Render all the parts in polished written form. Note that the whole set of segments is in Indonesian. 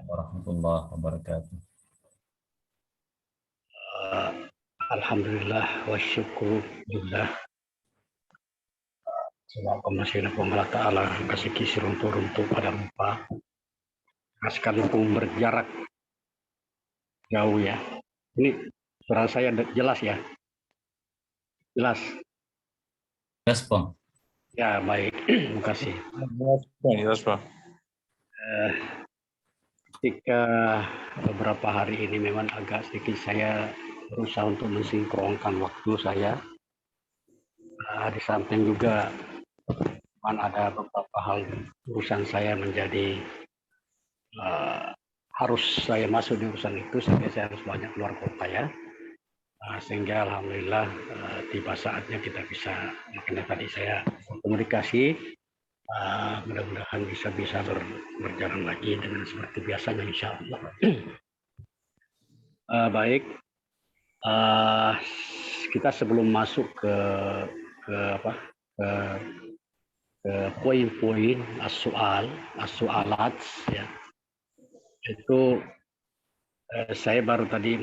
warahmatullahi wabarakatuh. Alhamdulillah wa syukurillah. Sebab masih Allah Ta'ala kasih kisir untuk pada lupa. Sekalipun berjarak jauh ya. Ini suara saya jelas ya? Jelas? Yes, Bang. Ya, baik. Terima kasih. Ketika beberapa hari ini memang agak sedikit saya berusaha untuk mensinkronkan waktu saya. Di samping juga ada beberapa hal urusan saya menjadi harus saya masuk di urusan itu sehingga saya harus banyak keluar kota ya. Sehingga alhamdulillah tiba saatnya kita bisa, makanya tadi saya komunikasi, mudah-mudahan bisa berjalan lagi dengan seperti biasanya insya Allah. Baik, kita sebelum masuk ke poin-poin as-soalat ya, itu saya baru tadi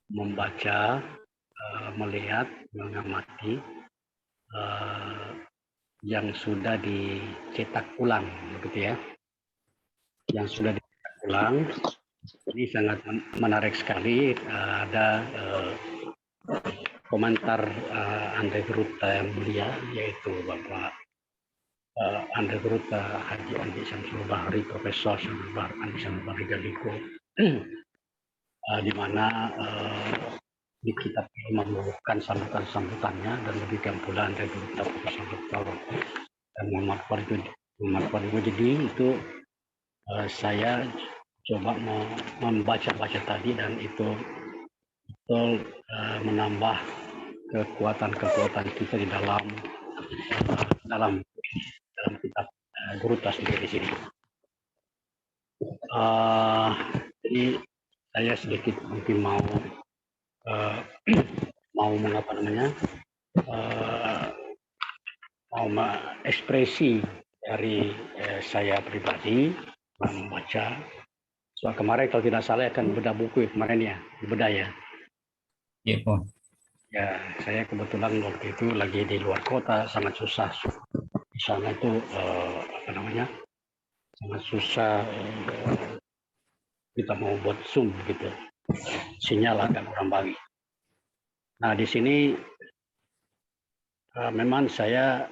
membaca, melihat, mengamati yang sudah dicetak ulang, begitu ya. Yang sudah dicetak ulang, ini sangat menarik sekali. Ada komentar Andre Gruta yang mulia, yaitu Bapak Andre Gruta Haji Andi Syamsul Bahri, Profesor Syamsul Bahri Andi Syamsul Bahri Galiko, di mana di kitab membubuhkan sambutan-sambutannya dan demikian pula Andre Gruta Profesor Dr. Muhammad Farid jadi itu saya coba membaca-baca tadi dan itu betul menambah kekuatan kita di dalam kitab Gruta sendiri di sini. Jadi saya sedikit mungkin mau mengapa namanya mau mengekspresi dari saya pribadi membaca. So, kemarin kalau tidak salah akan bedah buku kemarin ya, bedah ya. Iya, Bang. Ya, saya kebetulan waktu itu lagi di luar kota, sangat susah. Di sana itu sangat susah kita mau buat Zoom gitu. Sinyal agak kurang bagus. Nah, di sini memang saya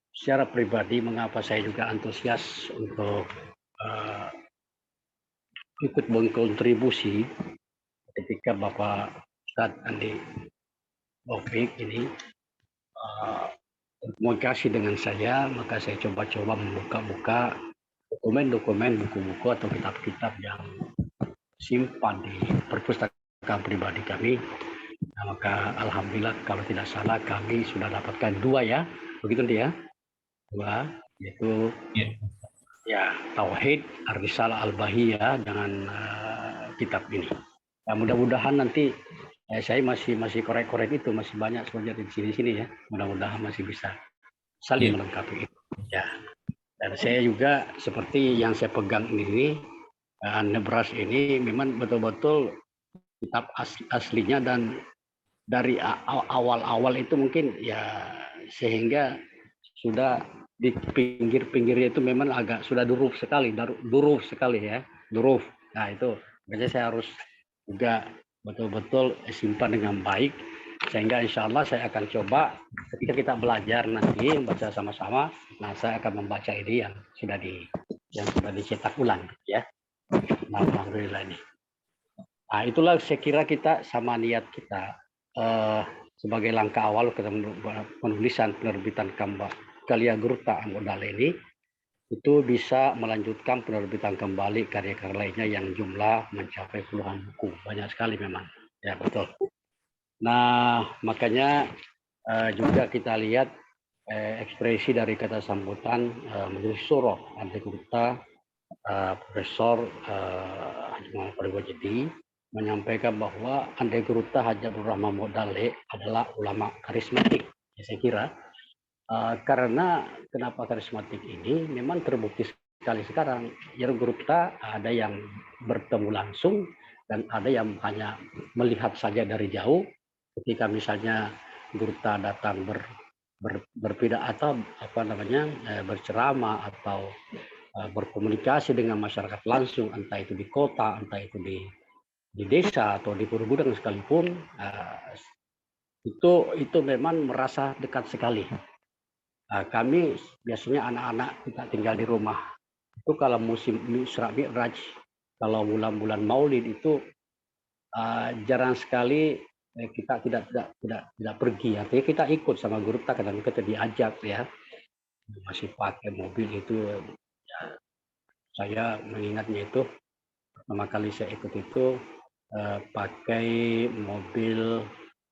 secara pribadi mengapa saya juga antusias untuk ikut berkontribusi ketika Bapak Ustadz Andi Taufik ini komunikasi dengan saya, maka saya coba-coba membuka dokumen-dokumen, buku-buku atau kitab-kitab yang simpan di perpustakaan pribadi kami. Nah, maka alhamdulillah kalau tidak salah kami sudah dapatkan 2 ya, begitu dia? 2, yaitu ya Tauhid Ar-Risalah Al-Bahiyah dengan kitab ini. Nah, mudah-mudahan nanti saya masih korek-korek itu, masih banyak sebenarnya di sini ya. Mudah-mudahan masih bisa saling melengkapi itu. Ya. Dan saya juga seperti yang saya pegang ini Nebras ini memang betul-betul kitab aslinya dan dari awal-awal itu mungkin ya sehingga sudah di pinggir-pinggirnya itu memang agak sudah duruf sekali ya, duruf. Nah itu makanya saya harus juga betul-betul simpan dengan baik sehingga insya Allah saya akan coba ketika kita belajar nanti membaca sama-sama. Nah saya akan membaca ini yang sudah dicetak ulang ya. Nah, alhamdulillah ini. Nah itulah saya kira kita sama niat kita sebagai langkah awal penulisan penerbitan Karya Gruta Anggodala ini itu bisa melanjutkan penerbitan kembali karya-karya lainnya yang jumlah mencapai puluhan buku, banyak sekali memang ya betul. Nah makanya juga kita lihat ekspresi dari kata sambutan Majelis Syuro Andi Gruta Profesor Haji Muhammad Farid menyampaikan bahwa Andi Gruta Haji Abdul Rahman Modale adalah ulama karismatik. Ya, saya kira karena kenapa karismatik ini memang terbukti sekali sekarang. Yang Gurta ada yang bertemu langsung dan ada yang hanya melihat saja dari jauh. Ketika misalnya Gurta datang berpidato atau berceramah atau berkomunikasi dengan masyarakat langsung, entah itu di kota, entah itu di desa atau di pergudangan sekalipun, itu memang merasa dekat sekali. Kami biasanya anak-anak kita tinggal di rumah itu kalau musim Isra Mi'raj, kalau bulan-bulan Maulid itu jarang sekali kita tidak pergi. Artinya kita ikut sama guru kita, kadang kita diajak ya, masih pakai mobil itu. Ya, saya mengingatnya itu pertama kali saya ikut itu pakai mobil.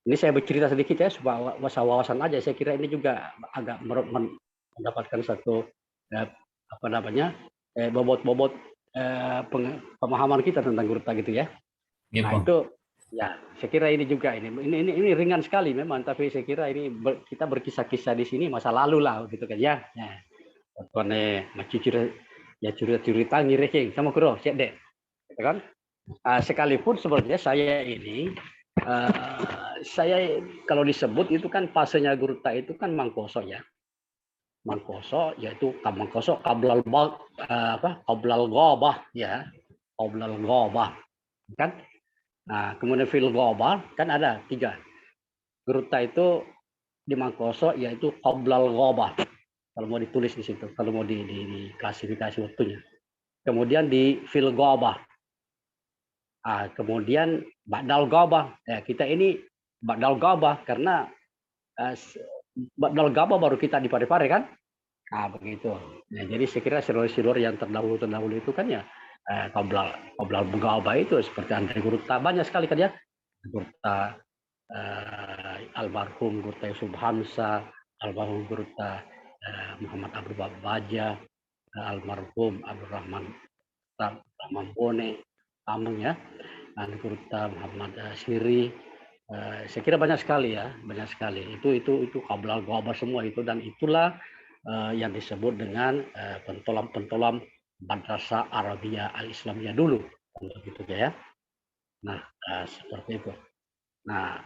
Ini saya bercerita sedikit ya, supaya wawasan aja. Saya kira ini juga agak mendapatkan satu bobot pemahaman kita tentang Gurta gitu ya. Iya, Nah Bang. itu ya, saya kira ini juga ini ringan sekali memang, tapi saya kira ini kita berkisah-kisah di sini masa lalu lah gitu kan ya. Nah, pokoknya cerita ngireh sama kuro, siap deh, gitu kan? Sekalipun sebenarnya saya ini saya kalau disebut itu kan fasenya Gurta itu kan mangkoso ya. Mangkoso yaitu mangkoso qablal ghabah ya. Qablal ghabah kan. Nah, kemudian fil ghabah kan ada 3. Gurta itu di mangkoso yaitu qablal ghabah. Kalau mau ditulis di situ, kalau mau di klasifikasi waktunya. Kemudian di fil ghabah. Kemudian ba'dal ghabah. Ya, kita ini ba'dal ghabah karena ba'dal ghabah baru kita di Parepare kan? Begitu. Nah, jadi saya kira silur-silur yang terdahulu itu kan ya qoblal ghabah itu seperti Andre Gurta banyak sekali kan ya. Gurta almarhum Gurta Yusuf Hamsa, almarhum Gurta Muhammad Abdul Baja, almarhum Abdurrahman Bone, Ameng ya, dan Gurta Muhammad Siri. Saya kira banyak sekali ya, banyak sekali. Itu qablal ghabah semua itu, dan itulah yang disebut dengan pentolam-pentolam Madrasah Arabia Al-Islamiyah dulu, untuk itu ya. Nah, seperti itu. Nah,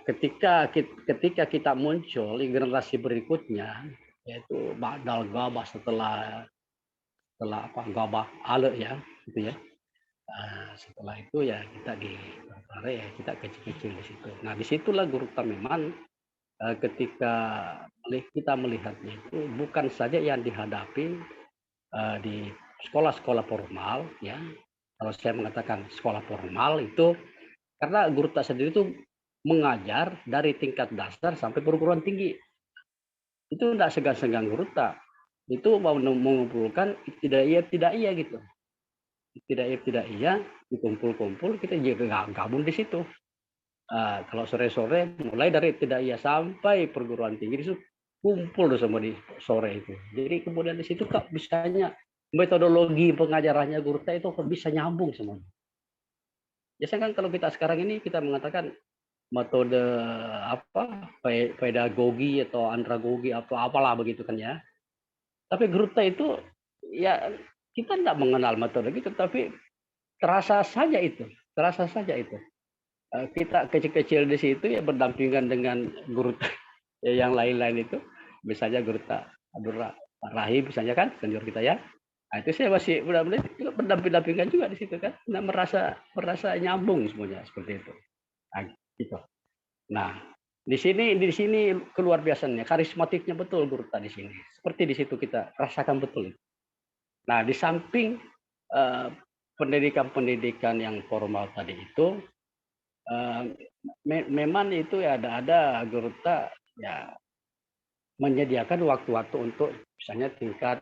ketika kita muncul di generasi berikutnya, yaitu ba'dal ghabah, setelah ghabah ale ya, gitu ya. Setelah itu ya kita kita kecil-kecil di situ. Nah, disitulah Gurta memang ketika kita melihatnya itu bukan saja yang dihadapi di sekolah-sekolah formal ya. Kalau saya mengatakan sekolah formal itu karena Gurta sendiri itu mengajar dari tingkat dasar sampai perguruan tinggi. Itu tidak segan-segan Gurta. Itu mau mengumpulkan tidak iya gitu. Tidak iya dikumpul-kumpul, kita juga gabung di situ. Kalau sore-sore mulai dari tidak iya sampai perguruan tinggi itu kumpul semua di sore itu. Jadi kemudian di situ kok bisanya metodologi pengajarannya Gurta itu kok bisa nyambung semuanya. Biasanya kan kalau kita sekarang ini kita mengatakan metode pedagogi atau andragogi atau apalah begitu kan ya. Tapi Gurta itu ya kita tidak mengenal metode gitu, tapi terasa saja itu. Kita kecil-kecil di situ ya berdampingan dengan guru yang lain-lain itu, misalnya Guru Abdul Rahim misalnya kan senior kita ya. Nah, itu saya masih benar-benar berdampingan juga di situ kan, merasa nyambung semuanya seperti itu. Nah, gitu. Nah, di sini keluar biasanya karismatiknya betul Guru di sini. Seperti di situ kita rasakan betul. Nah, di samping pendidikan yang formal tadi itu, memang itu ya ada Gurta ya menyediakan waktu-waktu untuk misalnya tingkat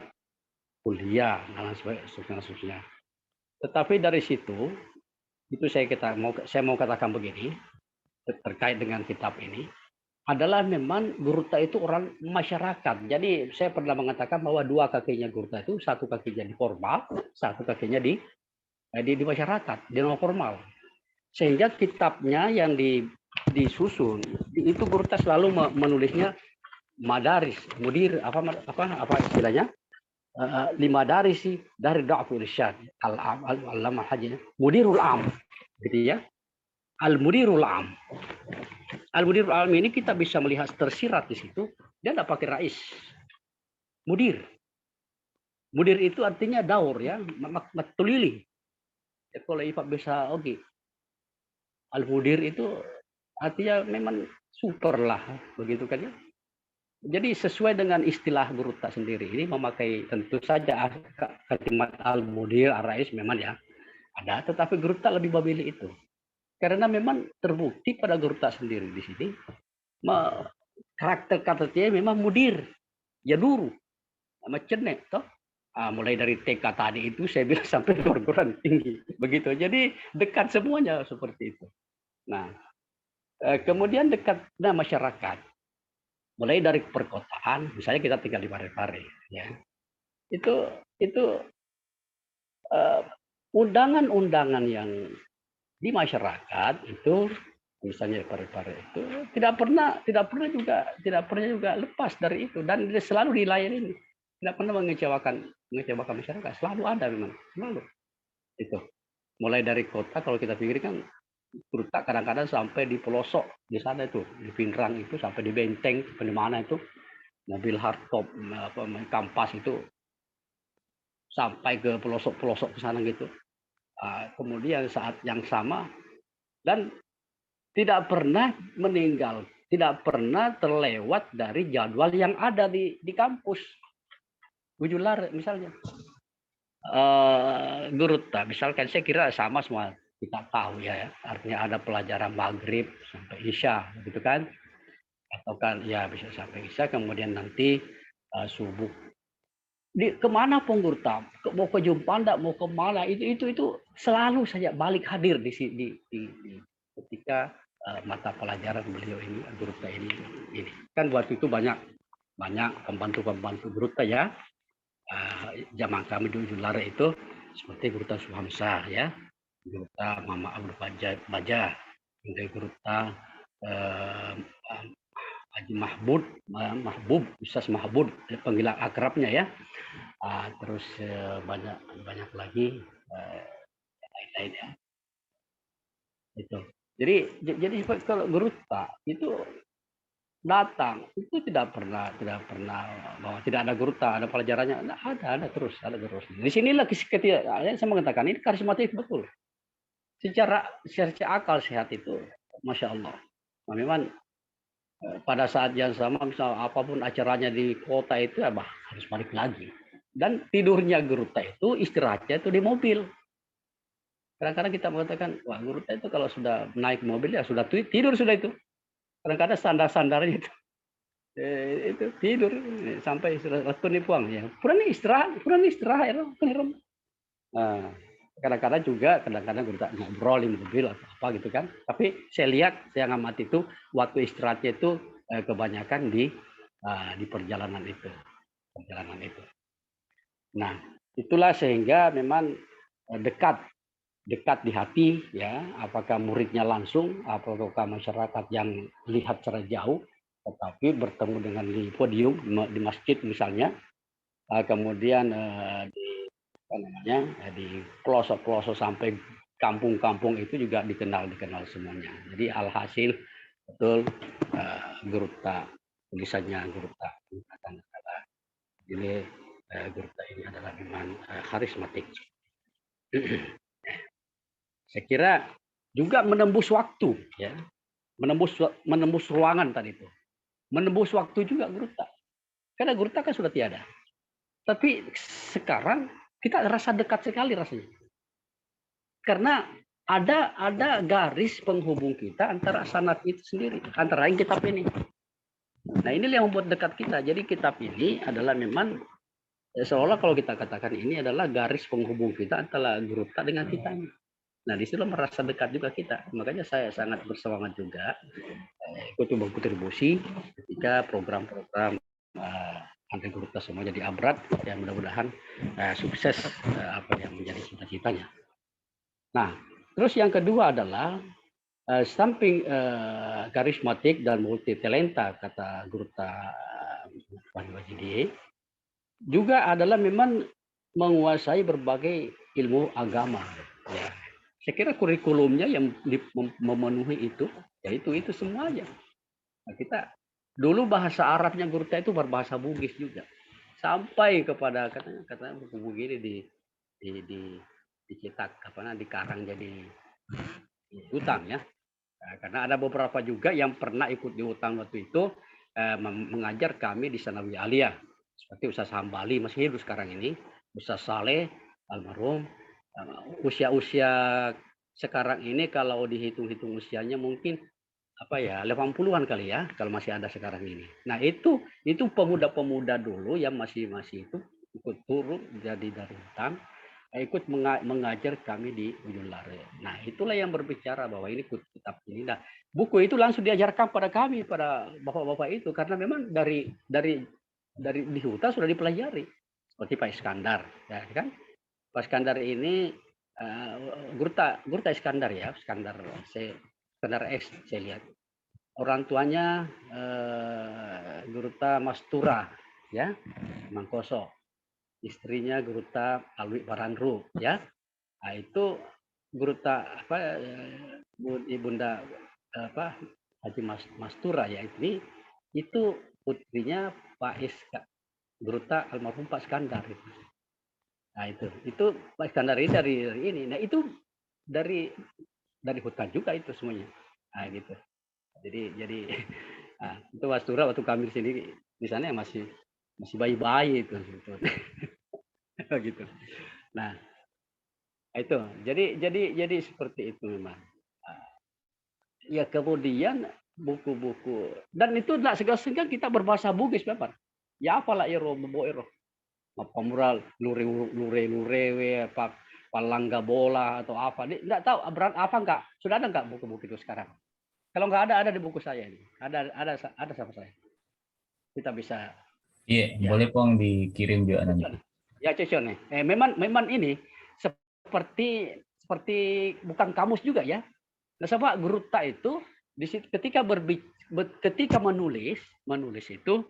kuliah dan sebagainya. Tetapi dari situ itu saya mau katakan begini terkait dengan kitab ini adalah memang Gurta itu orang masyarakat. Jadi saya pernah mengatakan bahwa 2 kakinya Gurta itu, 1 kakinya di formal, 1 kakinya di masyarakat, di non formal. Sehingga kitabnya yang disusun itu Gurta selalu menulisnya madaris, mudir apa istilahnya? lima dari sih dari da'fu irsyad al-alama haji mudirul am gitu ya. Al-mudirul am. Al-mudirul am ini kita bisa melihat tersirat di situ, dia tidak pakai rais. Mudir. Mudir itu artinya daur ya, matulili. Ya, kalau Ipak bisa oke. Al-mudir itu artinya memang super lah begitu kan ya. Jadi sesuai dengan istilah Guruta sendiri ini memakai tentu saja kalimat al-mudir, ar-rais memang ya ada, tetapi Guruta lebih memilih itu. Karena memang terbukti pada Guruta sendiri di sini karakter katanya memang mudir, ya dulu, sama cenek toh. Mulai dari TK tadi itu saya bilang sampai perguruan tinggi begitu. Jadi dekat semuanya seperti itu. Nah, kemudian dekatnya masyarakat. Mulai dari perkotaan, misalnya kita tinggal di Parepare, ya. Itu undangan-undangan yang di masyarakat itu, misalnya di Parepare itu tidak pernah juga lepas dari itu dan selalu dilayani, tidak pernah mengecewakan masyarakat, selalu ada memang, selalu itu. Mulai dari kota kalau kita pikirkan Guruta kadang-kadang sampai di pelosok di sana itu di Pinrang itu sampai di Benteng di mana itu mobil hardtop kampas itu sampai ke pelosok-pelosok ke sana gitu. Kemudian saat yang sama dan tidak pernah meninggal, tidak pernah terlewat dari jadwal yang ada di kampus. Gujular misalnya. Guruta misalkan saya kira sama semua kita tahu ya, artinya ada pelajaran maghrib sampai isya gitu kan, atau kan ya bisa sampai isya kemudian nanti subuh kemana pun Gurta, mau ke Jumpanda mau kemana itu selalu saja balik hadir di ketika mata pelajaran beliau ini Gurta ini kan waktu itu banyak pembantu Gurta ya, zaman kami di Ujulare itu seperti Gurta Suhamsah ya, Gurta Mama Abdul Baja, Gurta Haji Mahbub, Ustaz Mahbub, panggilan akrabnya ya. Terus banyak lagi lain-lain ya. Itu. Jadi kalau Guruta itu datang itu tidak pernah bahwa tidak ada Guruta, ada pelajarannya, ada terus. Di sinilah ketika saya mengatakan ini karismatik betul. Secara akal sehat itu, masya Allah. Nah, memang pada saat yang sama misal apapun acaranya di kota itu ya harus balik lagi. Dan tidurnya Guruta itu istirahatnya itu di mobil. Kadang-kadang kita mengatakan wah Guruta itu kalau sudah naik mobil ya sudah tidur sudah itu. Kadang-kadang sandar-sandarnya itu tidur sampai letun puang ya. Kurang istirahat ya. Nah, kadang-kadang Guruta ngobrol di mobil atau apa gitu kan. Tapi saya ngamati itu waktu istirahatnya itu kebanyakan di perjalanan itu. Nah, itulah sehingga memang dekat di hati ya, apakah muridnya langsung, apakah masyarakat yang lihat secara jauh, tetapi bertemu dengan di podium di masjid misalnya, kemudian di pelosok-pelosok sampai kampung-kampung itu juga dikenal semuanya. Jadi alhasil betul Guruta, tulisannya Guruta ini Guruta ini adalah memang karismatik. Saya kira juga menembus waktu ya, menembus ruangan tadi itu, menembus waktu juga Guruta, karena Guruta kan sudah tiada. Tapi sekarang kita rasa dekat sekali rasanya, karena ada garis penghubung kita antara sanad itu sendiri, antara lain kitab ini. Nah ini yang membuat dekat kita. Jadi kitab ini adalah memang seolah kalau kita katakan ini adalah garis penghubung kita antara Guruta dengan kita ini. Nah, di situ merasa dekat juga kita. Makanya saya sangat bersemangat juga ikut berkontribusi ketika program-program anti Guruta semua jadi abrat. Ya mudah-mudahan sukses apa yang menjadi cita-citanya. Nah, terus yang kedua adalah samping karismatik dan multi talenta kata Guruta Wajidie, juga adalah memang menguasai berbagai ilmu agama. Ya. Saya kira kurikulumnya yang memenuhi itu, ya itu semuanya. Nah, kita dulu bahasa Arabnya Gurta itu berbahasa Bugis juga. Sampai kepada katanya buku begini di dicetak dikarang jadi hutang ya. Nah, karena ada beberapa juga yang pernah ikut di hutang waktu itu mengajar kami di Sanawiyah Aliyah. Seperti Ustaz Hambali masih hidup sekarang ini, Ustaz Saleh almarhum. Usia-usia sekarang ini kalau dihitung-hitung usianya mungkin 80-an kali ya kalau masih ada sekarang ini. Nah, itu pemuda-pemuda dulu yang masih itu ikut turun jadi dari hutan, ikut mengajar kami di Ujung Lare. Nah, itulah yang berbicara bahwa ini kitab ini. Nah, buku itu langsung diajarkan pada kami, pada bapak-bapak itu, karena memang dari di hutan sudah dipelajari. Seperti Pak Iskandar, ya kan? Pak Iskandar ini Gurta Iskandar ya, Iskandar X saya lihat. Orang tuanya Gurta Mastura ya, Mangkoso. Istrinya Gurta Alwi Baranru ya. Nah, itu Gurta Ibunda Haji Mastura ya, ini itu putrinya Pak Gurta almarhum Pak Iskandar itu. Nah, itu Pak Iskandar ini dari ini. Nah, itu dari hutan juga itu semuanya. Nah, gitu. Jadi nah, itu Mastura waktu kami sendiri di sana ya masih bayi-bayi itu gitu. Nah, itu. Jadi seperti itu memang. Ya kemudian buku-buku dan itu tidak segan-segan kita berbahasa Bugis Bapak. Ya apalah iro bobo apa mural lure apa palangga bola atau apa. Tidak tahu apa enggak. Sudah ada enggak buku-buku itu sekarang? Kalau enggak ada di buku saya ini. Ada sama saya. Kita bisa. Iya, Ya. boleh Pong dikirim juga nanti. Ya Cecon nih. Memang ini seperti bukan kamus juga ya. Nah, sebab Gurta itu ketika menulis itu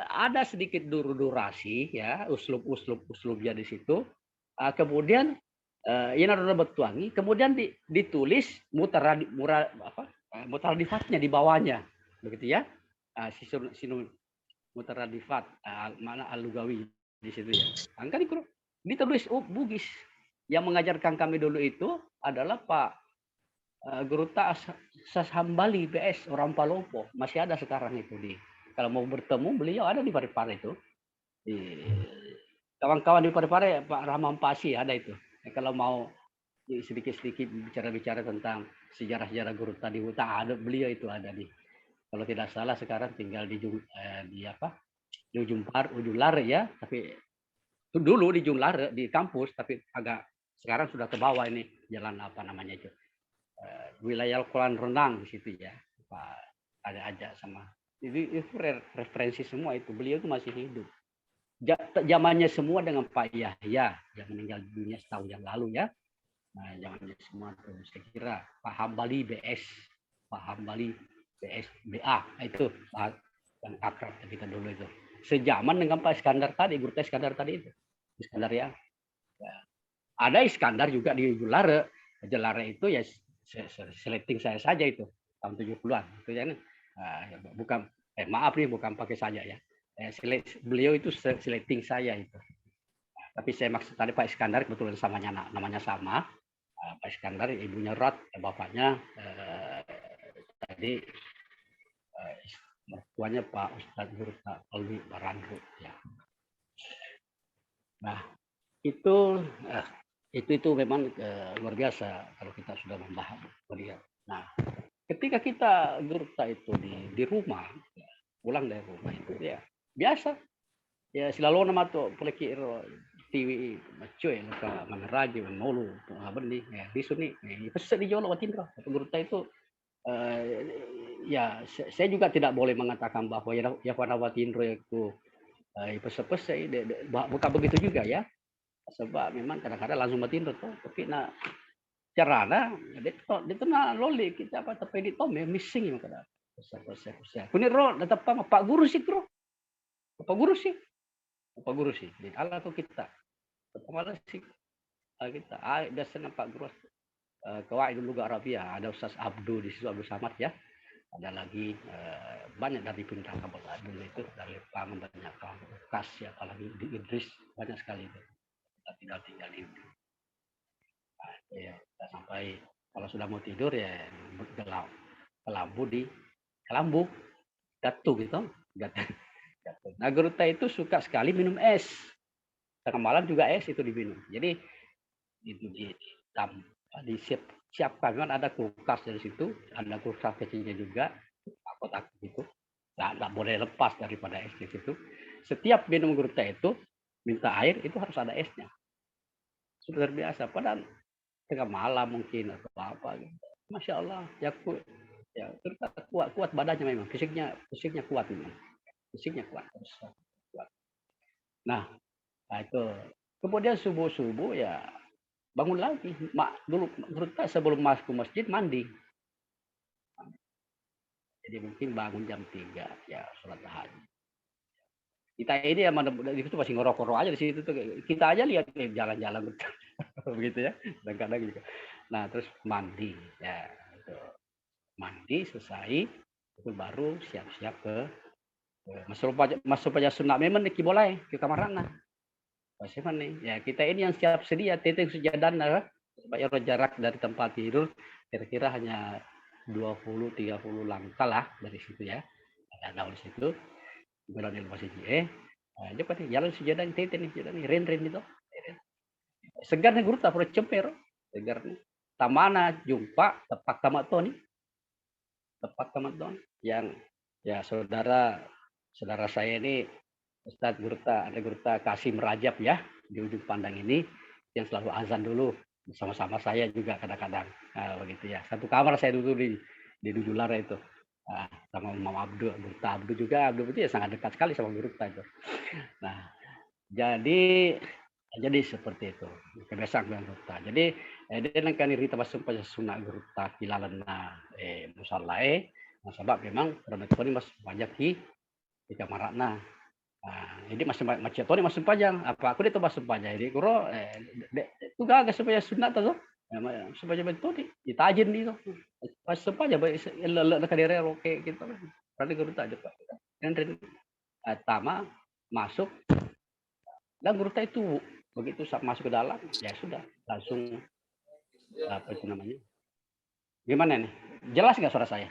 ada sedikit durasi ya, uslubnya di situ. Kemudian ini ada betuangi, kemudian ditulis mutaradifatnya di bawahnya, begitu ya. Sinu mutaradifat mana al-lugawi di situ ya. Angka ditulis Bugis. Yang mengajarkan kami dulu itu adalah Pak Gurta Sashambali BS orang Palopo, masih ada sekarang itu di. Kalau mau bertemu beliau ada di Parepare itu. Di kawan-kawan di Parepare Pak Rahman Pasi ada itu. Kalau mau sedikit-sedikit bicara-bicara tentang sejarah-sejarah Gurta di hutan ada beliau itu ada di. Kalau tidak salah sekarang tinggal di Ujung Lare ya, tapi dulu di Ujung Lare di kampus, tapi agak sekarang sudah ke bawah ini jalan apa namanya itu wilayah kolam renang di situ ya, Pak ada aja sama itu referensi semua itu. Beliau itu masih hidup zamannya semua dengan Pak Yahya yang meninggal dunia setahun yang lalu ya. Nah, zamannya semua tuh saya kira Pak Hambali BS BA itu yang akrab kita dulu itu. Sejaman dengan Pak Iskandar tadi, Gurta Iskandar tadi itu. Iskandar ya. Ada Iskandar juga di Julare. Julare itu ya seleting saya saja itu tahun 70-an. Itu ya, bukan maaf nih bukan pakai saja ya. Beliau itu seleting saya itu. Tapi saya maksud tadi Pak Iskandar kebetulan namanya sama. Pak Iskandar ibunya Rot, bapaknya tadi mertuanya Pak Ustadz Gurta Alwi Baranru ya. Nah, itu memang luar biasa kalau kita sudah membahas beliau. Nah, ketika kita Gurta itu di rumah, ya, pulang dari rumah itu ya biasa. Ya selalu nama tuh peleki TV macuy luka maneraji manolu benih ya di sini pesen di Jolo Watindra. Gurta itu ya saya juga tidak boleh mengatakan bahwa ya pada Watindra itu pese-pese bukan begitu juga ya. Sebab memang kadang-kadang langsung Watindra tuh tapi nah carana itu na loli kita apa tapi di tom ya missing kadang pese. Kunir ro tetap Pak Guru sih bro. Pak Guru sih Pak Guru sih. Jadi Allah tuh kita. Kemana sih kita? Dasarnya Pak Guru. Qawaidul Lugha Arabiyah. Ada Ustaz Abdul di situ, Abdul Samad ya. Ada lagi banyak dari pindah kabel Abdul itu, dari Pang banyak Kas ya, apalagi di Idris banyak sekali itu. Kita tinggal di nah, ya, kita sampai kalau sudah mau tidur ya kelambu di kelambu jatuh gitu. Jatuh. Nah, Geruta itu suka sekali minum es. Tengah malam juga es itu diminum. Jadi itu disiapkan kan ada kulkas dari situ, ada kulkas kecilnya juga, kotak gitu. Nggak boleh lepas daripada es di situ. Setiap minum Geruta itu minta air itu harus ada esnya. Sudah terbiasa. Padahal tengah malam mungkin atau apa gitu. Masya Allah, ya kuat badannya memang, fisiknya kuat memang, fisiknya kuat. Nah, itu kemudian subuh ya bangun lagi. Dulu sebelum masuk ke masjid mandi. Jadi mungkin bangun jam 3 ya sholat tahajud. Kita ini yang mana itu masih ngerokok aja di situ tuh. Kita aja lihat jalan-jalan begitu ya. Kadang-kadang juga. Nah, terus mandi ya. Itu. Mandi selesai itu baru siap-siap ke masuk aja sunnah memang ki boleh ke kamar rana. Masih nih. Ya kita ini yang siap sedia titik sejadan supaya jarak dari tempat tidur kira-kira hanya 20-30 langkah lah dari situ ya. Ada daun situ. Jalan ilmu CJE. Cepat nih jalan sejadan titik nih jalan nih ren itu. Segar nih guru tak perlu cemper. Segar nih. Tamana jumpa tepak tamat nih. Tepak tamat yang ya saudara saya ini Ustadz Gurta, ada Gurta Kasim Rajab ya di ujung pandang ini yang selalu azan dulu bersama-sama saya juga kadang-kadang begitu ya. Satu kamar saya dulu di Dujulara itu sama Imam Abdul, Gurta Abdul juga. Abdul itu ya sangat dekat sekali sama Gurta itu. Nah, jadi seperti itu kebiasaan dengan Gurta. Jadi dia nangkani rita basum pada sunnah Gurta kilalana musallae. Nah, sebab memang perempuan ini masih banyak di kamar nah. Jadi masih Tony masih panjang. Apa aku itu masih panjang. Jadi kuro itu gak supaya sunat tuh. Supaya betul ditajin itu. Pas supaya lele kadere oke gitu. Berarti guru tak juga. Dan tama masuk dan guru tak itu begitu masuk ke dalam ya sudah langsung apa itu namanya? Gimana nih? Jelas nggak suara saya?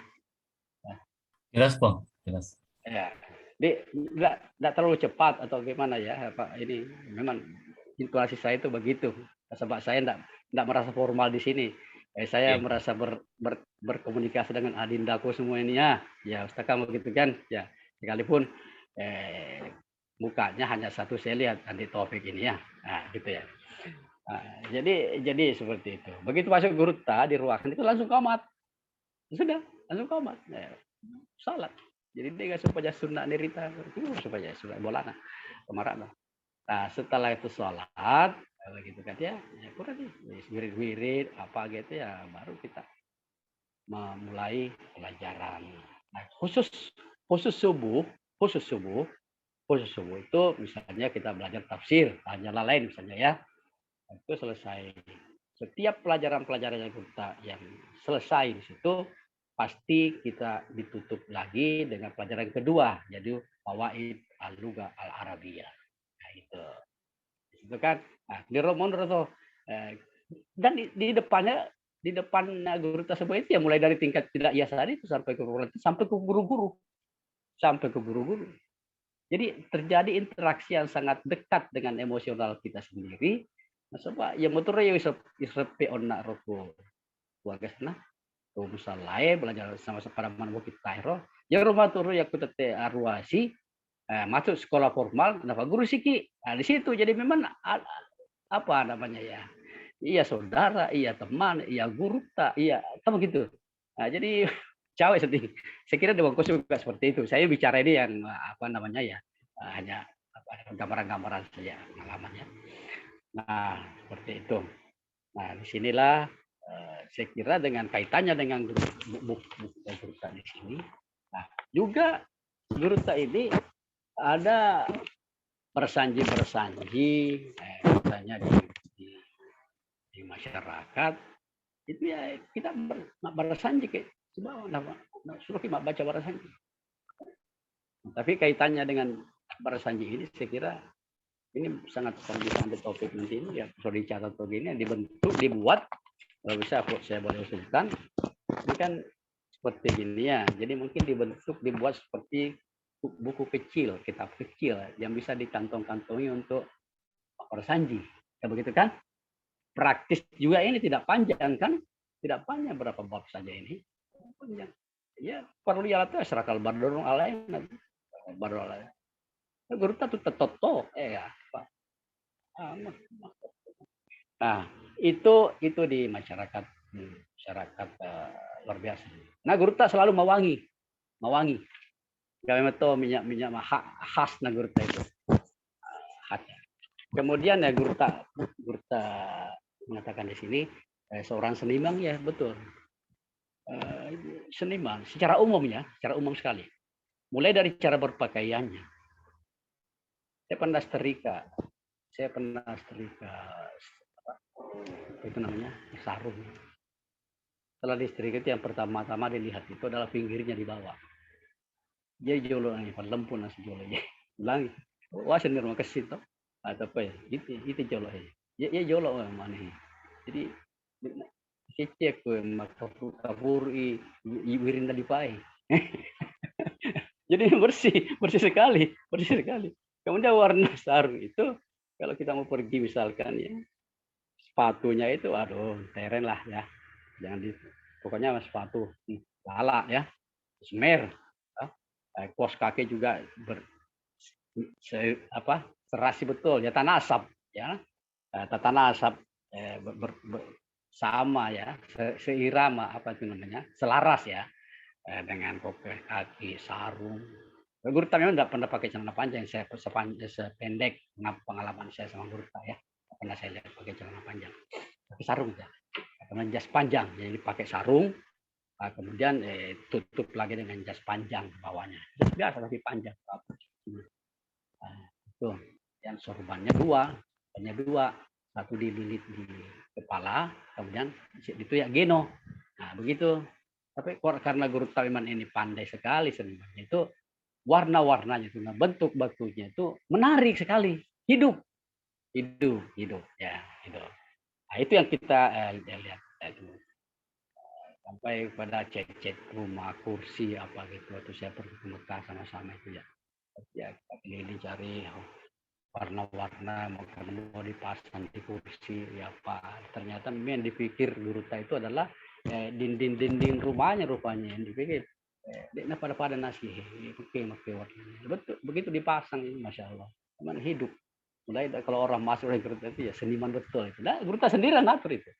Jelas, Bang. Jelas. Ya. Nggak terlalu cepat atau gimana ya Pak, ini memang intuasi saya itu begitu sebab saya nggak merasa formal di sini saya merasa berkomunikasi dengan adindaku semua ini ya Ustaz kamu begitu kan ya sekalipun mukanya hanya satu saya lihat Andi Taufik ini ya gitu ya jadi seperti itu begitu masuk Gurta di ruangan itu langsung komat sudah langsung komat salat. Jadi dia supaya sunnah nirita supaya sunnah bolana kemarin. Nah setelah itu sholat gitu kan ya kurang nih wirid apa gitu ya baru kita memulai pelajaran. Nah, khusus subuh itu misalnya kita belajar tafsir hanya lain misalnya ya itu selesai setiap pelajaran yang kita yang selesai di situ pasti kita ditutup lagi dengan pelajaran kedua jadi Fawaid Al-Lugha Al-Arabiyah. Nah itu kan di Romon tuh dan di depan guru tersebut itu ya mulai dari tingkat tidak tadi itu sampai ke guru-guru jadi terjadi interaksi yang sangat dekat dengan emosional kita sendiri nah, ya motor ya isrepe onak roko wagasna misalnya belajar sama separaman Bukit Cairo ya rumah turu ya kutete arwasi masuk sekolah formal nah guru siki nah, di situ jadi memang apa namanya ya iya saudara iya teman iya guru tak iya kan begitu nah, jadi cewek sedih saya kira di bangku juga seperti itu saya bicara ini yang apa namanya ya hanya gambaran-gambaran saja pengalamannya nah seperti itu nah disinilah saya kira dengan kaitannya dengan buku Gurta di sini. Nah, juga Gurta ini ada bersanji misalnya di masyarakat itu ya kita bersanji ke coba suruh kita baca bersanji. Tapi kaitannya dengan bersanji ini saya kira ini sangat bisa ambil topik nanti ini ya perlu dicatat begini dibentuk dibuat kalau bisa saya boleh usulkan ini kan seperti gini ya jadi mungkin dibuat seperti buku kecil kitab kecil yang bisa dikantong-kantongi untuk bersanji ya begitu kan praktis juga ini tidak panjang kan tidak panjang berapa bab saja ini panjang ya perlu ya itu serakal bardorong alain baru alain guru tuh toto ya nah itu di masyarakat luar biasa nah guru tak selalu mewangi kami itu minyak khas nah guru itu kemudian ya guru tak mengatakan di sini seorang seniman ya betul seniman secara umum sekali mulai dari cara berpakaiannya saya pernah setrika itu namanya sarung setelah disetrika itu yang pertama-tama dilihat itu adalah pinggirnya di bawah dia jolo nih lempu nasi jolo ya bilang wah sendiri mau kasih tuh atau apa ya itu jolo ya jolo mana jadi cek kabur wirin tadi pai jadi bersih sekali kemudian warna sarung itu kalau kita mau pergi misalkan ya sepatunya itu aduh teren lah ya jangan pokoknya sepatu lala ya semer kos kaki juga serasi betul ya tanah asap ya tanah asap sama ya seirama apa itu namanya selaras ya dengan koper kaki sarung guru memang tidak pernah pakai celana panjang saya sependek pengalaman saya sama guru ya pernah saya lihat pakai celana panjang pakai sarung ya karena jas panjang jadi pakai sarung kemudian tutup lagi dengan jas panjang bawahnya jas biasa tapi panjang itu yang sorbannya dua satu dililit di kepala kemudian itu ya geno nah begitu tapi karena guru Tawiman ini pandai sekali sebenarnya itu warna-warnanya itu bentuk batunya itu menarik sekali hidup ya hidup nah, itu yang kita lihat sampai pada cek rumah kursi apa gitu itu saya pergi ke Mekah sama-sama itu ya kita pilih cari warna-warna mau dipasang di kursi ya apa ternyata yang dipikir guru itu adalah dinding rumahnya rupanya yang dipikir dia pada nasi pakai warnanya betul begitu dipasang ini masya Allah cuman hidup mulai kalau orang masuk dari guru itu ya seniman betul itu nah guru sendiri atur itu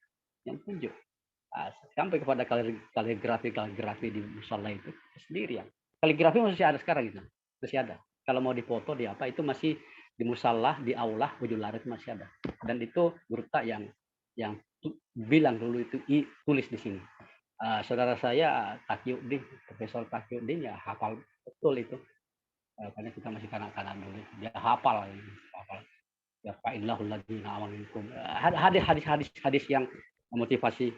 yang tunjuk sampai kepada kaligrafi di musola itu sendirian kaligrafi masih ada sekarang gitu masih ada kalau mau dipoto di apa itu masih di musalah di aula ujung larit masih ada dan itu guru yang bilang dulu itu tulis di sini saudara saya Taqiyuddin Profesor Taqiyuddin ya hafal betul itu karena kita masih kanak-kanak dulu dia hafal ya fa'illahul ladzina amanu hadis yang memotivasi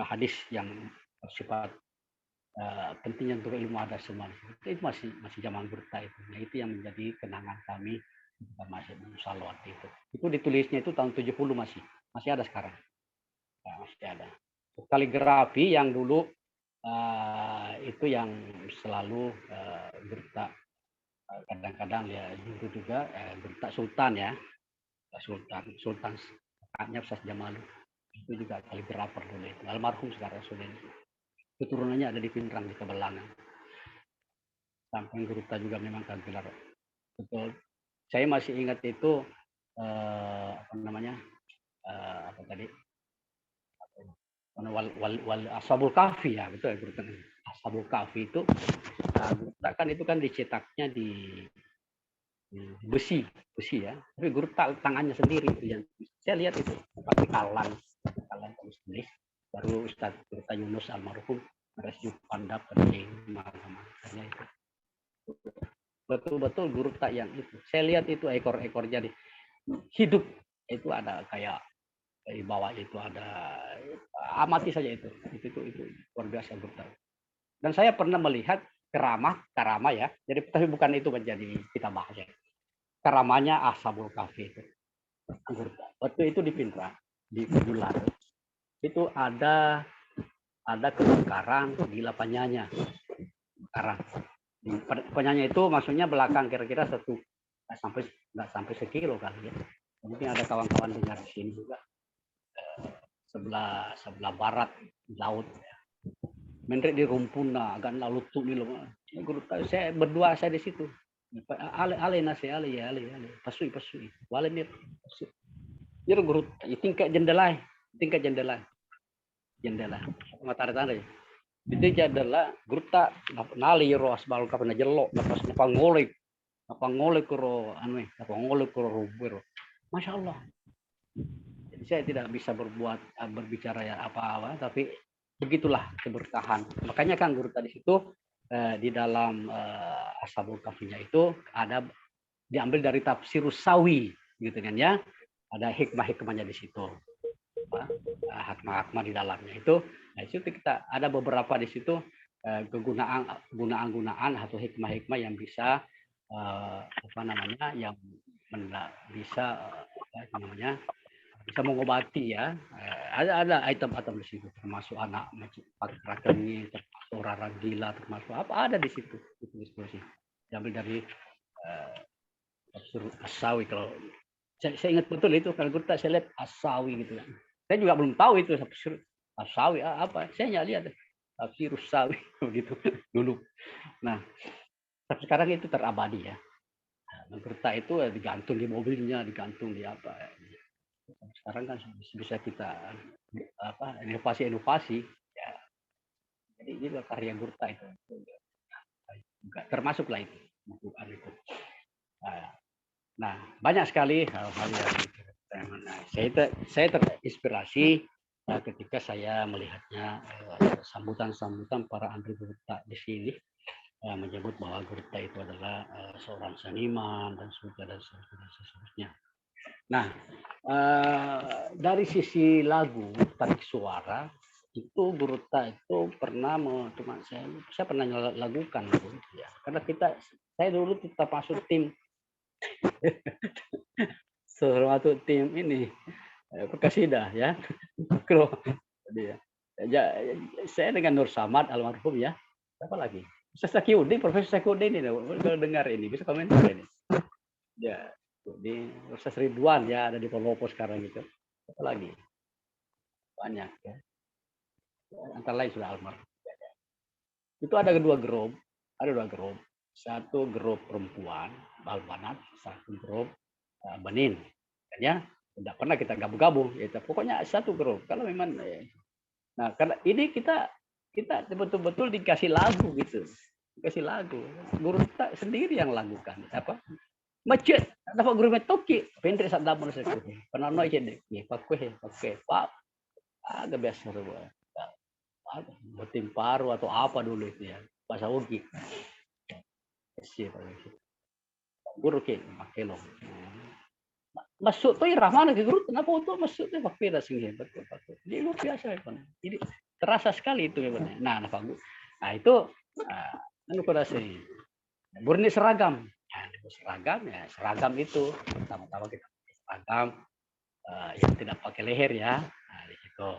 hadis yang bersifat pentingnya untuk ilmu ada semua itu masih zaman Burta itu nah itu yang menjadi kenangan kami kita masih musalawat itu ditulisnya itu tahun 70 masih ada sekarang nah, masih ada kaligrafi yang dulu itu yang selalu Burta kadang-kadang ya dulu juga Burta Sultan ya Sultan kakaknya Ustaz Jamalu itu juga kaligrafer dulu itu almarhum sekarang sudah keturunannya ada di Pinrang di Kebelangan sampai Gurita juga memang kaligrafer betul saya masih ingat itu apa namanya apa tadi Ashabul Kahfi ya betul ya Gurita Ashabul Kahfi itu kan itu kan dicetaknya di besi ya tapi guru tangannya sendiri yang saya lihat itu pakai kalan tulis baru Ustadz Gurta Yunus almarhum meresip pandap penting makanya itu betul-betul guru tak yang itu. Saya lihat itu ekor-ekor jadi hidup itu ada kayak di bawah itu ada amati saja itu luar biasa guru tak. Dan saya pernah melihat karama ya. Jadi tapi bukan itu menjadi kita bahas ya. Karamanya Ashabul Kahfi itu. Guru tak. Waktu itu di Pindrang, di Bular itu ada kebun karang di lapanyanya karang. Penyanyi itu maksudnya belakang kira-kira nggak sampai sekilo kali ya. Mungkin ada kawan-kawan dengar di sini juga sebelah sebelah barat laut. Mendrik di rumpuna agak lalu tuh nih loh. Saya berdua saya di situ. Ale nasi ale pasui wale mir pasui. Jadi guru tingkat jendela mata tanda ya. Itu jendela guru tak nali ro asbal kapana jelok lepas ngolek ro anu ngolek ro rubero. Masya Allah. Jadi saya tidak bisa berbicara ya apa-apa, tapi begitulah keberkahan. Makanya kan guru tadi situ di dalam Ashabul Kahfinya itu ada diambil dari tafsir Sawi, gitu kan ya. Ada hikmah-hikmahnya di situ, hikmah-hikmah di dalamnya itu. Nah itu kita ada beberapa di situ kegunaan atau hikmah-hikmah yang bisa yang bisa bisa mengobati ya. Ada item-item di situ termasuk anak pakai termasuk orang gila termasuk apa ada di situ itu diskusi diambil dari tafsir Asawi. Kalau saya ingat betul itu kalau kita saya lihat Asawi gitu kan. Saya juga belum tahu itu tafsir Asawi apa. Saya nggak lihat tafsir Asawi begitu dulu. Nah, tapi sekarang itu terabadi ya. Gerta itu digantung di mobilnya, digantung di apa. Sekarang kan bisa kita inovasi ya. Jadi itu karya Gurta itu termasuklah itu. Nah banyak sekali hal-hal yang saya terinspirasi ketika saya melihatnya sambutan para ahli Gurta di sini menyebut bahwa Gurta itu adalah seorang seniman dan seterusnya. Nah, dari sisi lagu, tarik suara, itu Gurta itu pernah saya pernah lagukan ya. Karena saya dulu kita masuk tim suatu tim ini Perkasidah ya. Kalau saya dengan Nur Samad almarhum ya. Siapa lagi? Profesor Sakyudin ini kalau dengar ini bisa komentar ini. Ya, di Ustaz Ridwan ya ada di Polopo sekarang gitu. Apa lagi? Banyak ya. Antara lain sudah almarhum. Itu ada dua grup. Satu grup perempuan, Balbanat, satu grup Benin. Ya, tidak pernah kita gabung-gabung. Ya, pokoknya satu grup. Kalau memang, nah karena ini kita betul-betul dikasih lagu gitu, dikasih lagu. Guru kita sendiri yang lakukan. Apa? Macet, dapat guru metoki, pendek saat dapur saya. Pernah noy jadi, pakai, pak, agak biasa rupa. Betim paru atau apa dulu itu ya, bahasa Ugi. Guru ke pakai lo. Masuk tuh Rahman ke guru, kenapa untuk masuk tuh pakai dah sini betul. Jadi luar biasa kan. Jadi terasa sekali itu ya. Nah itu anu pada sih. Murni seragam. Seragam itu pertama-tama kita pakai seragam yang tidak pakai leher ya. Nah, di situ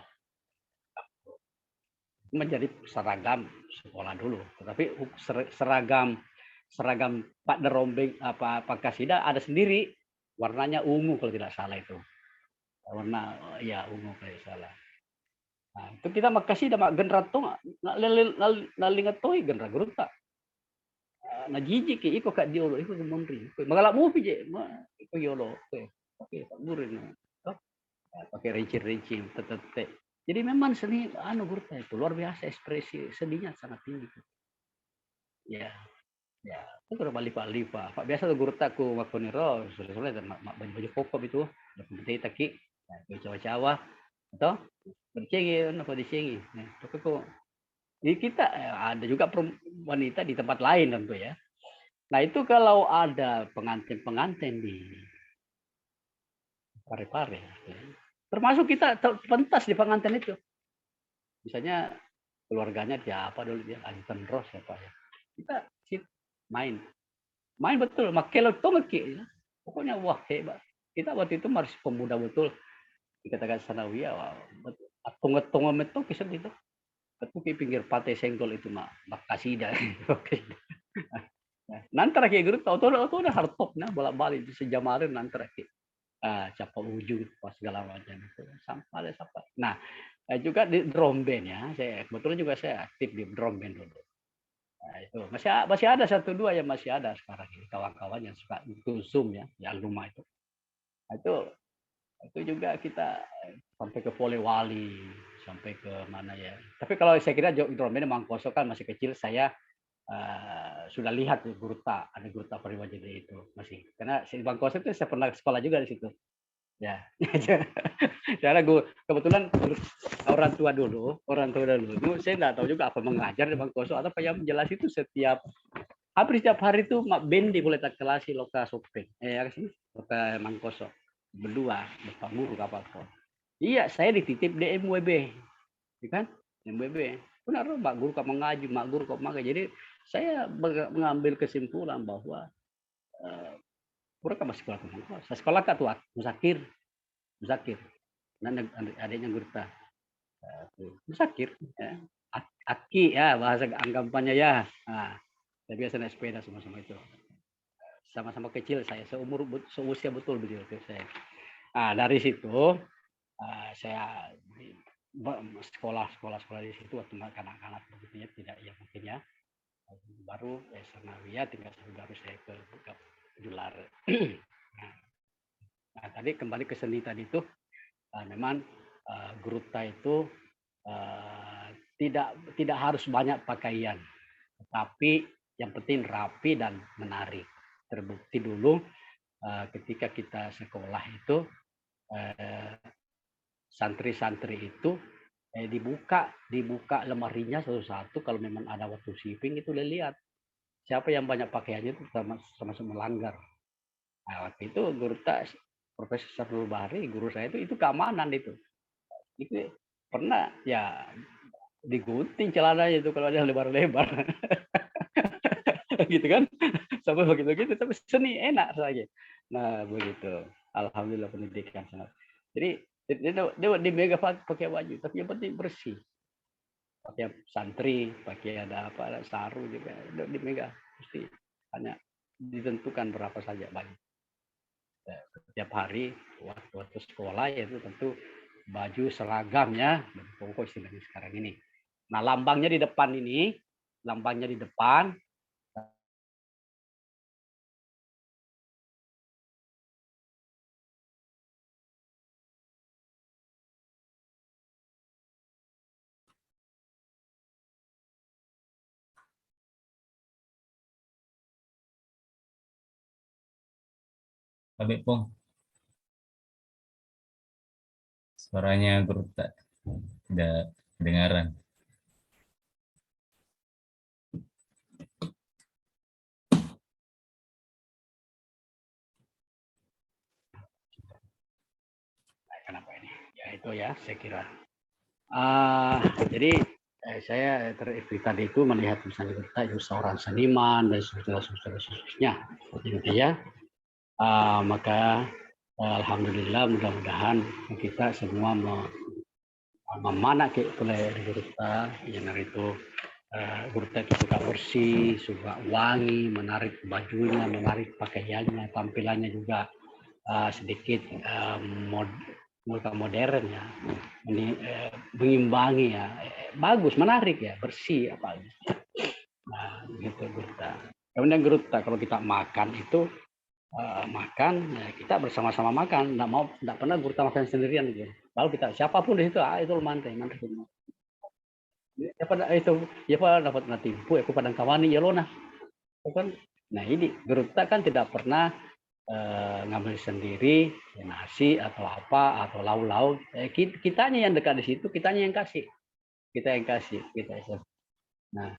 menjadi seragam sekolah dulu. Tetapi seragam Pak Derombeng Pak Kasida ada sendiri, warnanya ungu kalau tidak salah itu. Warna ya ungu kalau tidak salah. Nah, itu kita makasih dah mak genratong nalingatoi genra gruta. Na jijik iko kak diolo iko kemonri. Magalak mo pije iko yolo. Oke, Pak Guru ini. Pakai rincin tete. Jadi memang seni Gurta itu luar biasa, ekspresi seninya sangat tinggi. Ya, itu udah lipa. Pak biasa tuh Gurta ku makoniro, sulit dan baju kokop itu, penting taki, cawa-cawa, atau bercengi, apa dicengi. Tapi kok ini kita ada juga wanita di tempat lain tentu ya. Nah itu kalau ada pengantin-pengantin di Parepare, ya, termasuk kita pentas di pengantin itu. Misalnya keluarganya siapa dulu dia, Anton Ross siapa ya. Kita main. Main betul, makelo tongki. Ya. Pokoknya wah hebat. Kita waktu itu masih pemuda betul. Dikatakan sanawiyah, wah, betul. Tunggu-tunggu metu kisah itu. Betul di pinggir pantai Senggol itu mah, makasih dah. Nanti kayak gitu, tahu udah hardtop nah bolak-balik di sejamarin nanti capa ujung pas segala macam itu sampai. Nah juga di drum band ya, saya kebetulan juga saya aktif di drum band dulu. Nah, itu masih ada satu dua yang masih ada sekarang ini kawan-kawan yang suka itu Zoom ya, di rumah itu. Nah, itu juga kita sampai ke Polewali, sampai ke mana ya. Tapi kalau saya kira drum band Mangkoso kan masih kecil, saya sudah lihat di Gurta, ada Gurta Periwajide itu masih. Karena di Mangkoso itu saya pernah sekolah juga di situ. Ya, karena gue kebetulan orang tua dulu, saya nggak tahu juga apa mengajar di Mangkoso atau apa yang jelas itu hampir setiap hari itu mak bendi boleh tak kelasi loka sopeng, ya sih, loka Mangkoso berdua, bapak guru apa pun. Iya, saya dititip di MWB, kan? MWB. Benar, mak guru kok mengaji, mak guru kok mengaji. Jadi saya mengambil kesimpulan bahwa mereka masih sekolah ke Mangkoso. Saya sekolah ke tuh Musakir, dan adiknya Gurta. Musakir, ya. Aki ya bahasa anggapannya ya. Nah, saya biasa naik sepeda sama-sama itu. Sama-sama kecil saya, seusia betul beliau ke saya. Nah, dari situ saya sekolah di situ waktu anak-anak begitunya tidak ya mungkin ya. Baru Sanawiyah tinggal baru saya ke Jular. Nah, tadi kembali ke seni tadi itu memang Gurta itu tidak harus banyak pakaian, tetapi yang penting rapi dan menarik. Terbukti dulu ketika kita sekolah itu santri-santri itu dibuka lemarinya satu-satu kalau memang ada waktu shipping itu lihat siapa yang banyak pakaiannya itu sama-sama melanggar. Nah, waktu itu Profesor Sarul Bahri, guru saya itu keamanan itu pernah ya digunting celananya itu kalau ada lebar-lebar gitu kan sampai begitu tapi seni enak saja. Nah begitu, alhamdulillah pendidikan sangat. Jadi dia di mega pakai baju tapi yang penting bersih, pakai santri, pakai ada saru juga di mega mesti hanya ditentukan berapa saja baju. Setiap hari waktu sekolah yaitu tentu baju seragamnya pokok istilahnya sekarang ini. Nah lambangnya di depan ini, Tapi Pung, suaranya Gurta tidak kedengaran. Kenapa ini? Ya itu ya saya kira. Jadi saya tadi itu melihat misalnya kita itu seorang seniman dan seterusnya gitu ya. Maka alhamdulillah mudah-mudahan kita semua memanak oleh Gurta yang itu Gurta itu suka bersih, suka wangi, menarik bajunya, menarik pakaiannya, tampilannya juga sedikit modern ya, ini mengimbangi ya, bagus, menarik ya, bersih apa. Nah, gitu Gurta. Kemudian Gurta kalau kita makan itu makan ya kita bersama-sama makan, nggak pernah Gurta makan sendirian gitu. Lalu kita siapapun di situ itu mantai semua. Ya pada itu ya pada dapat natimpu aku padang kawani ya lona. Kan nah ini Gurta kan tidak pernah ngambil sendiri nasi atau apa atau lauk-lauk kitanya yang dekat di situ, kitanya yang kasih kita. Nah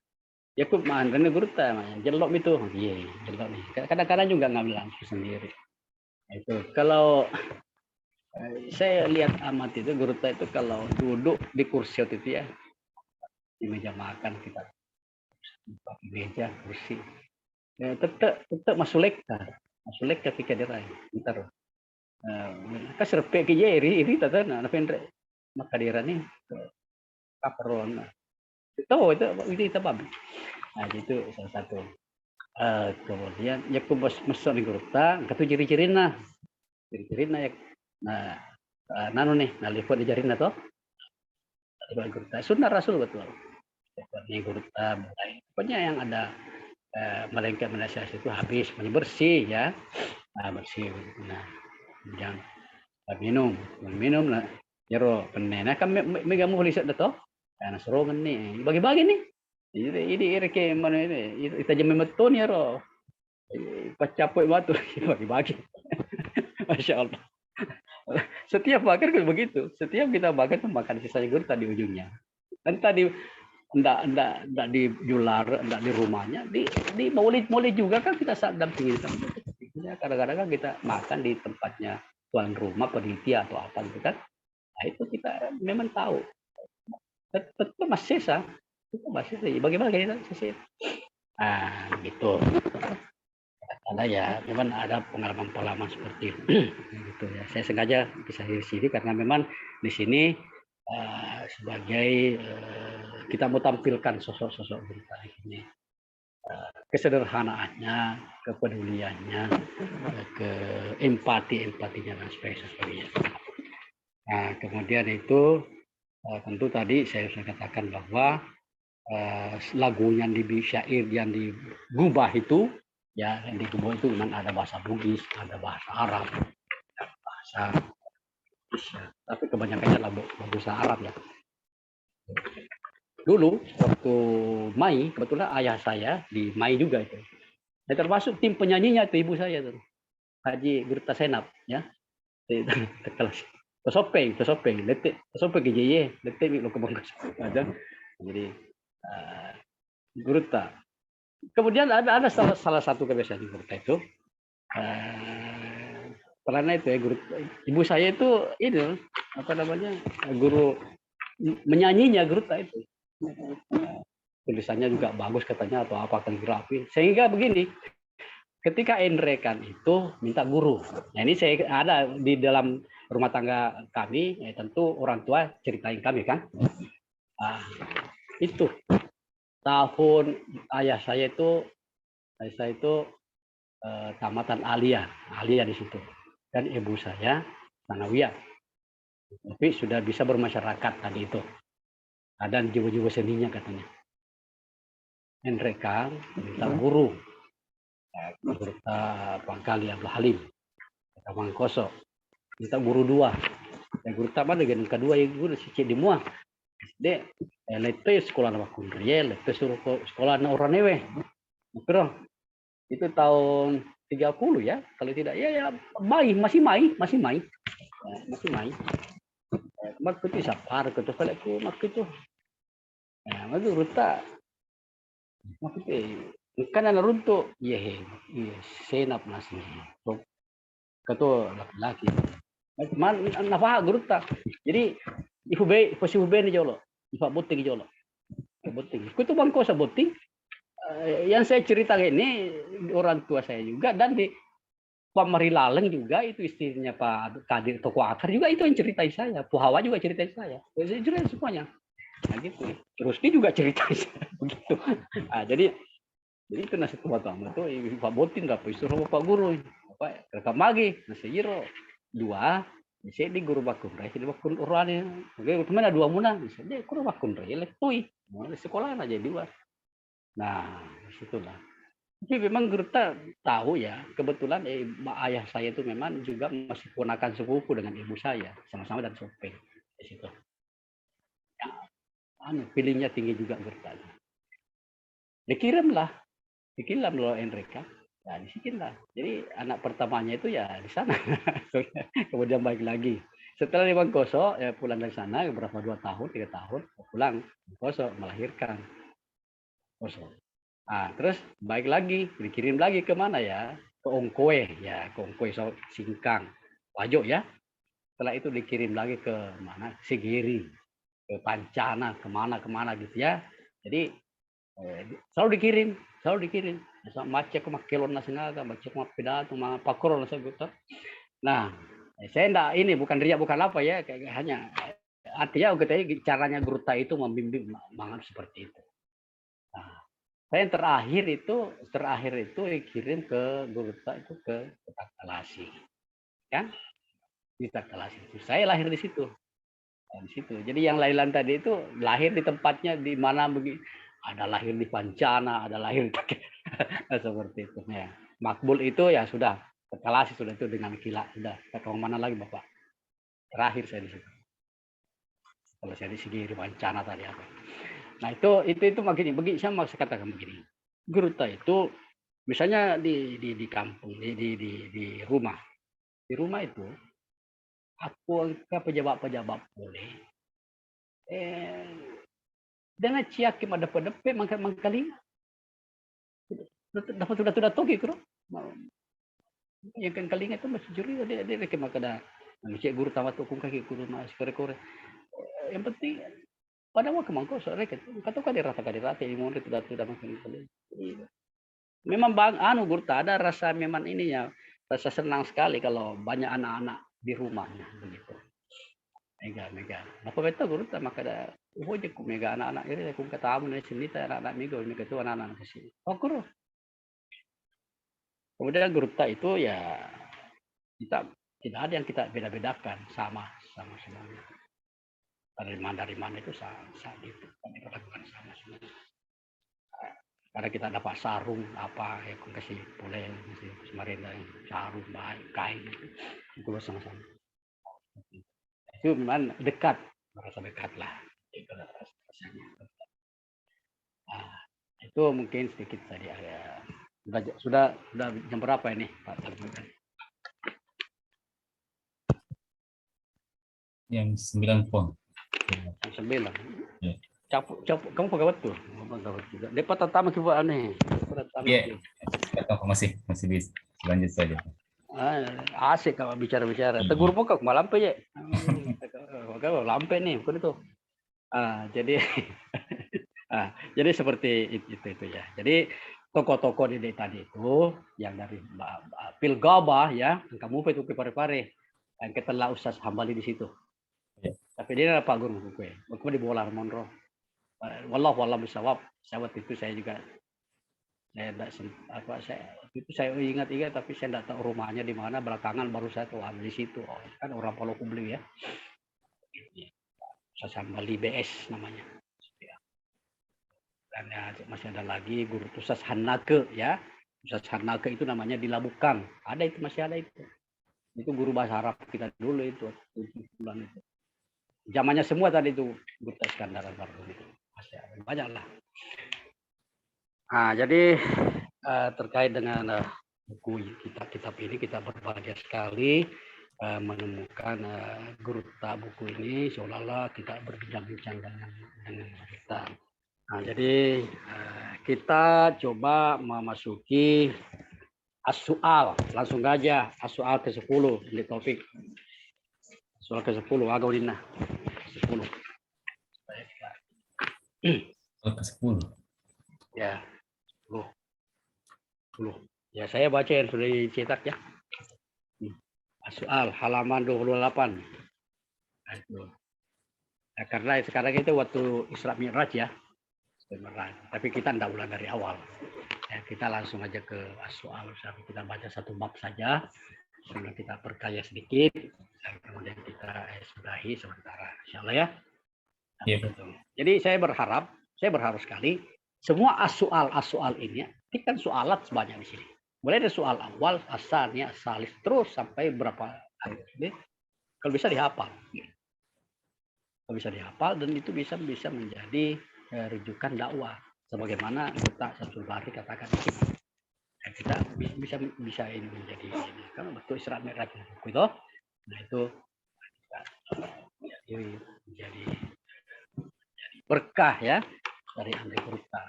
Ya aku mantan guru namanya jelok itu, iya jelok nih. Kadang-kadang juga ngambil langsung sendiri. Nah, itu kalau saya lihat amat itu guru itu kalau duduk di kursi waktu itu ya di meja makan kita di meja kursi ya, tetap masuk lekka ketika dia ntar kasih ke iri tata na pendre maka dia nih kaperon itu kita babi. Nah itu salah satu. Kemudian ya aku masuk di guru katu ciri-cirin nah ya nah nanu nih nah lihat dijarin atau guru sunnah rasul betul. Ini guru mulai pokoknya yang ada melengket menasihat itu habis bersih ya bersih. Nah kemudian minum lah jero penena kan mega mau lihat dah toh karena serongan nih bagi-bagi nih ini irke mana ini kita jam meton ya ro pacapoi batu bagi-bagi. Masya Allah. Setiap makan kayak begitu, setiap kita makan tuh makan sisanya gurita di ujungnya. Dan tadi enggak di jular, enggak di rumahnya, di maulid juga kan kita dampingin sama. Kadang-kadang kan kita makan di tempatnya tuan rumah, penitia atau apa gitu kan. Nah itu kita memang tahu. Tetap masih sisa, itu masih sisa. Bagaimana kita sisa? Ah gitu. Karena ya memang ada pengalaman-pengalaman seperti itu. Gitu ya. Saya sengaja bisa di sini karena memang di sini sebagai kita mau tampilkan sosok-sosok berita ini. Kesederhanaannya, kepeduliannya, empatinya dan sebagainya. Nah, kemudian itu tentu tadi saya sudah katakan bahwa lagu yang syair yang digubah itu ya yang digubah itu memang ada bahasa Bugis, ada bahasa Arab, ada bahasa Indonesia, tapi kebanyakannya bahasa Arab ya. Dulu waktu Mai kebetulan ayah saya di Mai juga itu. Saya termasuk tim penyanyinya itu ibu saya tuh. Haji Gurta Senap ya. Tosopeng, letik, tosopeng GJY, letik lo kebongkas. Jadi Gurta. Kemudian ada salah satu kebiasaan di Gurta itu. Karena itu ya guru ibu saya itu ini apa namanya guru menyanyinya Gurta itu. Tulisannya juga bagus katanya atau apa kaligrafi. Sehingga begini, ketika endrekan itu minta guru. Nah ini saya ada di dalam rumah tangga kami, ya tentu orang tua ceritain kami kan. Itu tahun ayah saya itu tamatan alia di situ. Dan ibu saya sanawiyah. Tapi sudah bisa bermasyarakat tadi itu. Dan jiwa-jiwa seninya katanya. Endrekan minta guru. Gurta Pangkali Abdul Halim, Mangkoso, minta guru 2. Guru mana dengan kedua yang guru si di mua. SD, lepe sekolah nama Kunriel, lepe suruh sekolah na orang newe. Pero itu tahun 30 ya, kalau tidak ya masih mai. Mak itu sapar ke tuh kalau mak itu. Nah, mak Gurta mak itu kan anak runtuh, iya, senap nasi. Ketua laki-laki. Man nafaha Gurta. Jadi pasti nih jolo. Ifa boting jolo. Boting. Kutu bangko sa boting. Yang saya cerita ini orang tua saya juga dan di Pak Mari Laleng juga itu istrinya Pak Kadir Toko Akar juga itu yang ceritain saya. Puhawa juga ceritain saya. Saya ceritain semuanya. Nah gitu. Terus dia juga ceritain saya begitu. Nah, jadi itu nasi tua tamu itu Pak Botin dapat suruh Pak Guru. Pak rekam lagi nasi jiro 2 saya di guru bakun rai di bakun urane oke teman ada 2 muna dia guru bakun rai letui di sekolah aja 2. Nah situlah tapi memang guru tahu ya kebetulan ayah saya itu memang juga masih ponakan sepupu dengan ibu saya sama-sama dan sopeng di situ ya, pilihnya tinggi juga guru dikirim loh Enrika. Nah, di sini lah. Jadi anak pertamanya itu ya di sana. Kemudian balik lagi. Setelah di Bangkoso, ya pulang dari sana beberapa 2 tahun, 3 tahun, pulang Bangkoso melahirkan. Bangkoso. Nah, terus baik lagi, dikirim lagi ke mana ya? Ke Ongkoe, ya, ke Ongkoe Singkang, Wajo ya. Setelah itu dikirim lagi ke mana? Sigiri, ke Pancana, kemana gitu ya. Jadi selalu dikirim. Macet ke Makelon Nasinaga, macet ke Pidato, Pakoro Nasaguta. Nah, saya enggak ini bukan riak bukan apa ya, kayak hanya artinya caranya Gruta itu membimbing mangan seperti itu. Nah, saya yang terakhir itu dikirim ke Gruta itu ke Takalasi, kan? Di Takalasi itu. Saya lahir di situ. Nah, di situ. Jadi yang lain-lain tadi itu lahir di tempatnya di mana begini. Ada lahir di Pancana, ada lahir di seperti itu. Ya. Makbul itu ya sudah Takalasi sudah itu dengan kilat sudah. Ke mana lagi Bapak? Terakhir saya di situ. Kalau saya di sini Wancana tadi apa. Nah itu begini saya mau katakan begini. Gruta itu misalnya di kampung di rumah. Di rumah itu aku ke pejabat-pejabat boleh dengan ciakim ada pedepe mangkali dapat sudah togi kro. Yang kan kalinga itu masih juri dia ke makada. Cek guru tamat hukum kaki guru mas kore-kore. Yang penting pada waktu mangko sore kata kadirata ilmu itu sudah makin memang bang Gurta ada rasa memang ininya rasa senang sekali kalau banyak anak-anak di rumahnya begitu. Mega. Apa betul Gurta maka ada je ku mega anak-anak ini aku katamu nih sini anak-anak mega itu anak-anak ke sini. Guru. Kemudian Gurta itu ya kita tidak ada yang kita beda-bedakan sama semuanya. Dari mana itu saat itu kami lakukan sama semua. Karena kita dapat sarung apa ya aku kasih boleh kasih Samarinda sarung baik kain itu sama-sama. Itu memang dekat, merasa dekat lah. Nah, itu mungkin sedikit tadi ada. Sudah jam berapa ini Pak? Yang 9 pon. Jam 9. Ya. Capuk, kamu pakai betul. Dapat tatama kita aneh. Iya, masih bisa lanjut saja. Asik kalau bicara-bicara. Tegur pokok malam pe ya. Kalau lampe nih, bukan itu. Jadi seperti itu ya. Jadi toko-toko di tadi itu yang dari Pilgaba ya, kamu itu pare-pare. Yang kita lah usas hambali di situ. Ya. Tapi dia Pak Guru gue. Aku di bola Monro. Wallah bisawab. Sahabat itu saya juga saya ingat tapi saya tidak tahu rumahnya di mana, belakangan baru saya tahu di situ. Kan orang Paloku beli ya. Saya Sambali BS namanya. Dan ya, masih ada lagi guru Tusas Hanake ya. Tusas Hanake itu namanya di Labukan. Ada itu masih ada itu. Itu guru bahasa Arab kita dulu itu 7 bulan itu. Zamannya semua tadi itu guru Iskandar baru itu. Masih ada banyak lah. Nah, jadi terkait dengan buku kitab ini kita berbahagia sekali menemukan Gruta buku ini seolah-olah kita berbincang-bincang dengan kita. Nah, jadi kita coba memasuki as-soal langsung aja as-soal ke-10 di topik soal ke-10 Agaudina 10. Ke-10. Ya. 10. Ya, saya baca yang sudah dicetak ya. Soal halaman 28. Nah, karena sekarang itu waktu Isra Mi'raj ya. Tapi kita tidak ulang dari awal. Ya, kita langsung aja ke soal. Kita baca satu bab saja. Sebelum kita perkaya sedikit. Dan kemudian kita sudahi sementara. Insyaallah ya. Iya. Jadi saya berharap sekali semua as-soal ini kan soalat sebanyak di sini. Mulai dari soal awal, asalnya, asalis, terus sampai berapa kali ini. Kalau bisa dihafal. Kalau bisa dihafal dan itu bisa menjadi rujukan dakwah. Sebagaimana kita Syamsul Bahri katakan di sini. Kita bisa ini menjadi ini. Kan betul Isra Mi'raj itu. Nah itu menjadi berkah ya dari Andri Gruta.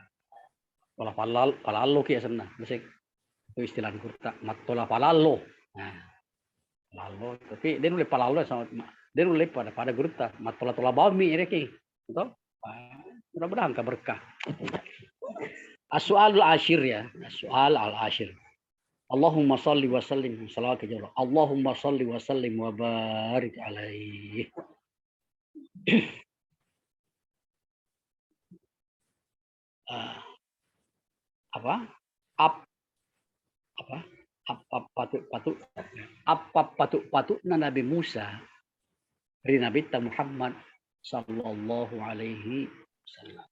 matola palalo kia sana. Masih itu istilah di Kurta, matola palalo. Nah, palalo. Tapi dia nulis palalo sama dia nulis pada Kurta, matola tola bami ini betul? Mudah-mudahan berkah. As-soal al-ashir ya, as-soal al-ashir. Allahumma salli wa sallim salawat jalla. Allahumma salli wa sallim wa barik alaihi. Apa? Apa patut Nabi Musa dari Nabi Muhammad sallallahu alaihi wasallam.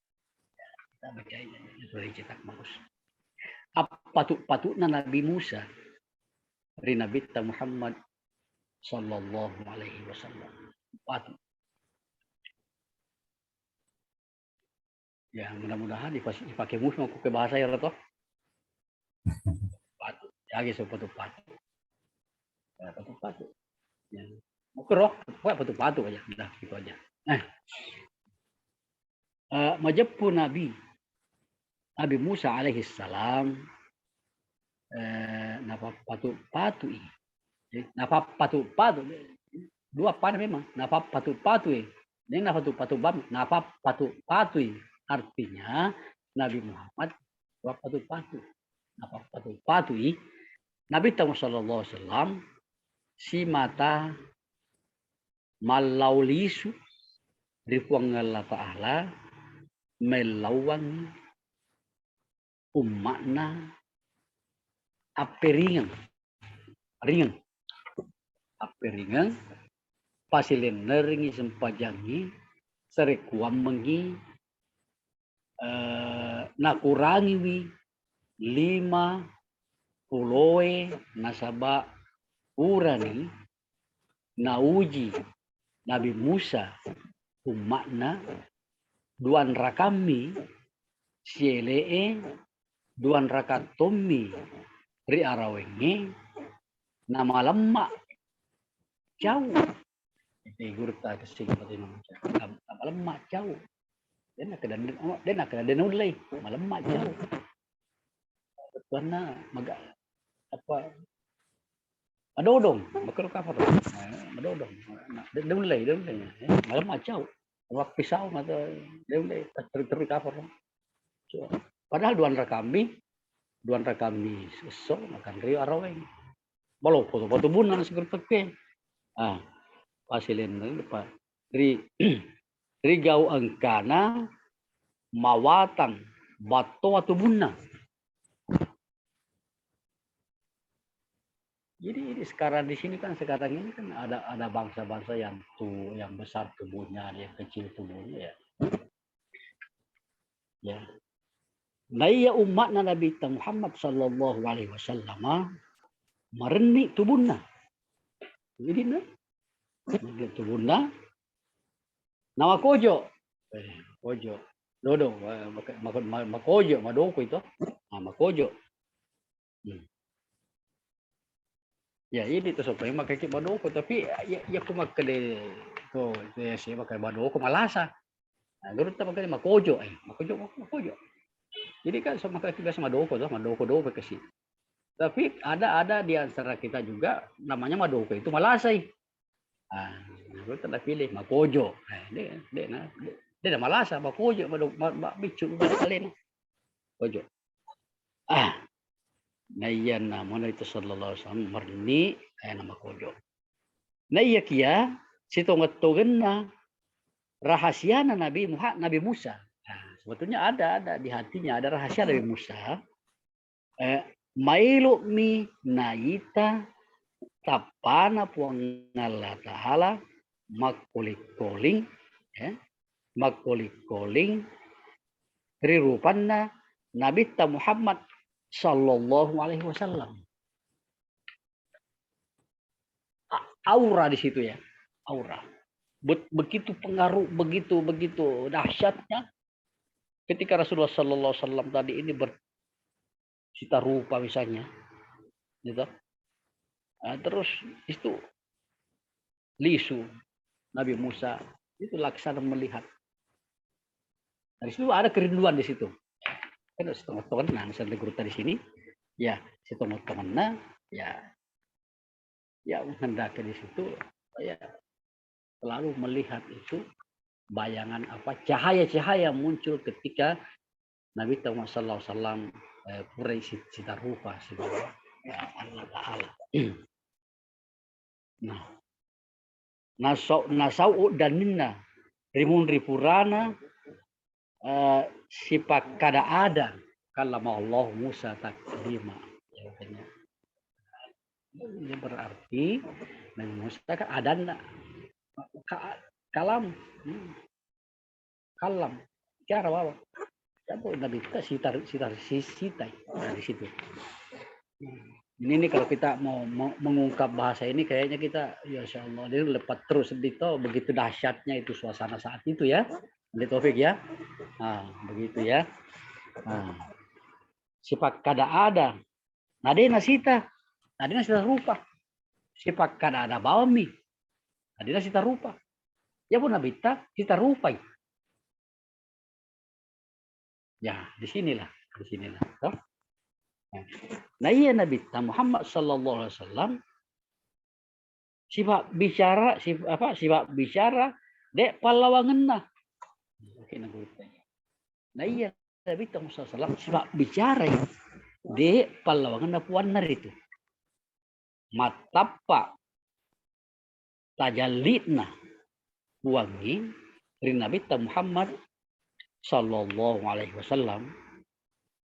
Kita baca ini sudah dicetak bagus. Apa patut Nabi Musa dari Nabi Muhammad sallallahu alaihi wasallam. Patut. Ya mudah-mudahan dipakai musuh aku ke bahasa ya toh. Patut. Ya gitu patut. Ya, patut. Ya. Mau patut aja. Udah gitu aja. Majapun Nabi Musa alaihi salam napa patu dua pan memang napa patu ini napa bam napa patu artinya Nabi Muhammad dua patu napa patu Nabi sallallahu alaihi wasallam si mata malaulisu ripuang Allah Ta'ala melawang umakna ape ringan pasilen neringi sempajangi serekuam mengi nakurangi wi 5 puloe nasaba urani nauji Nabi Musa umakna duan rakami sielee duan rakatomi ri arawenge nama lemak jauh itu gurta kesing nama lemak jauh dia nak kena denulai lemak jauh karena maga apa madodong bakar kapar madodong denulai lemak jauh waktu pisau atau denulai terus kapar padahal duan rakami sesok makan rio araweng balo foto bunan seperti ke pasilin depan ri gau angkana mawatan bato atau bunna. Jadi sekarang di sini kan sekarang ini kan ada bangsa-bangsa yang besar tubuhnya, yang kecil tubuhnya ya. Ya. Nah iya umat Nabi Muhammad sallallahu alaihi wasallam merenik tubuhnya. Jadi tubuhnya nama kojo. Kojo. Dodo makojo madoko itu. Makojo. Ya ini tuh supaya makai madoko tapi ya kuma kede to ya sih makai madoko malasa. Nah, guru tak pakai makojo makojo. Jadi kan sama kita sama madoko kasih. Tapi ada di antara kita juga namanya madoko itu malasai. Guru tak pilih makojo. Dia malasa makojo bicu kalian. Kojo. Nayan nama itu sallallahu alaihi wasallam merni nama kojo. Naya kia sitongettogenna rahasia Nabi Musa. Sebetulnya ada di hatinya ada rahasia Nabi Musa. Mailu mi naita tapana puang Allah Ta'ala makulikoling rirupanna Nabi Muhammad sallallahu alaihi wasallam. Aura di situ ya, aura. Begitu pengaruh, begitu dahsyatnya ketika Rasulullah sallallahu alaihi wasallam tadi ini bersita rupa misalnya, gitu. Terus itu lisu Nabi Musa itu laksana melihat. Dari situ ada kerinduan di situ. kan setengah-setengah nah misalnya gruta di sini ya setengah-setengah ya menghendaki di situ ya selalu melihat itu bayangan apa cahaya-cahaya muncul ketika Nabi Muhammad Sallallahu Alaihi Wasallam purai sita rupa sebagai Allah Taala. Nah, nasau dan ninna rimun ripurana sifat kada ada kalau Allah Musa taklima. Ini berarti Nabi Musa kan ada kalam kalam cara apa? Siapa Nabi kita sitar dari situ. Ini kalau kita mau mengungkap bahasa ini kayaknya kita ya Insya Allah ini lepas terus dito begitu dahsyatnya itu suasana saat itu ya. Ini Taufik ya. Nah, begitu ya. Nah, sifat kada ada. Nadena sita rupa. Sifat kada ada bawami. Nadena sita rupa. Ya pun nabita sita rupa. Ya, di sinilah. Toh? Nah, iya Nabi Muhammad Sallallahu Alaihi Wasallam sifat bicara dek palawangan nah. Nah iya Nabi Muhammad Sallallahu sifat bicara dek palawangan na puanar itu. Matapa tajallidna puangi dari Nabi Muhammad Sallallahu Alaihi Wasallam.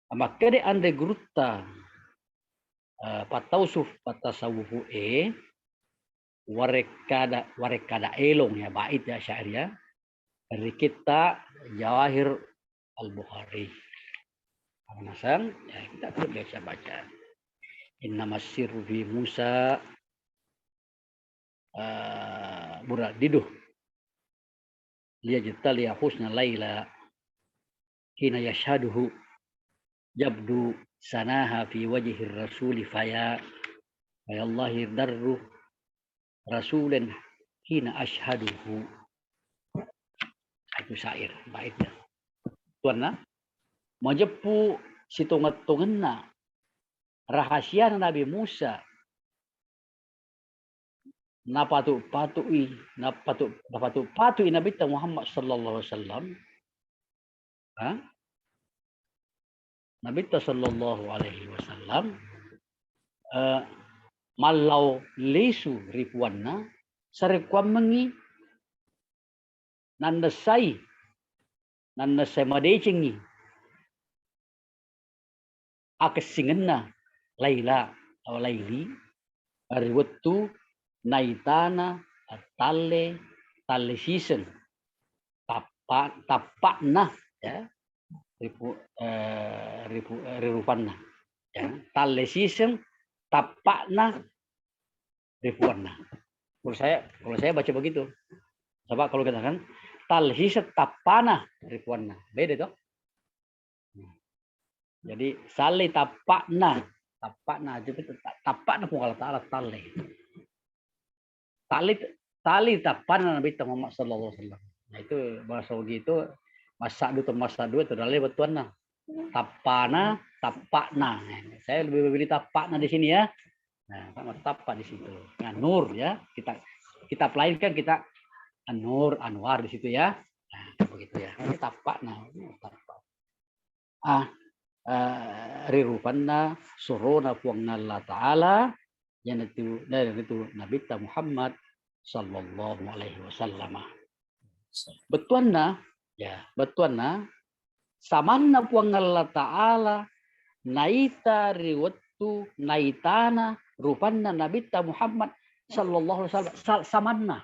Maka de ande gruta patausuf patasawufu warekada elong ya bait ya syair ya dari kita Jawahir Al-Bukhari. Anasan ya kita biasa baca. Innamas sirru fi Musa buradiduh liyajtali husna laila hina yashhaduhu yabdu sanaha fi wajhir rasuli faya Allahi darru rasulan hina ashhaduhu. Itu syair baiknya tuanna majepu situngat-tungenna rahasia Nabi Musa na patui Nabi Muhammad Sallallahu Alaihi Wasallam Nabi Sallallahu Alaihi Wasallam malau lesu ripuanna sarekwam mengi nandasai madecengi akesingenna laila atau laili ariwettu naitana talle season tapakna ya rirupanna ya talle season tapakna ripuanna. Kalau saya baca begitu. Coba kalau kita kan talhis tapana ripuanna. Beda toh. Jadi sali tapakna itu tapakna pun kalau ta'ala tali. Tali tapana Nabi Muhammad Sallallahu Alaihi Wasallam. Nah itu bahasa Saudi itu masa dua itu adalah betuanna. Tapana, tapakna. Saya lebih memilih tapakna di sini ya. Nah, sama tapak di situ. Nah, nur ya. Kita lain kan kita nur, anwar di situ ya. Nah, begitu ya. Ini tapakna. Rirupanna suruna puangna Allah Ta'ala yang itu Nabi Muhammad Sallallahu Alaihi Wasallam. Betuanna samanna puangna Allah Ta'ala naita riwattu naitana rupanna Nabi Muhammad Sallallahu Alaihi Wasallam samanna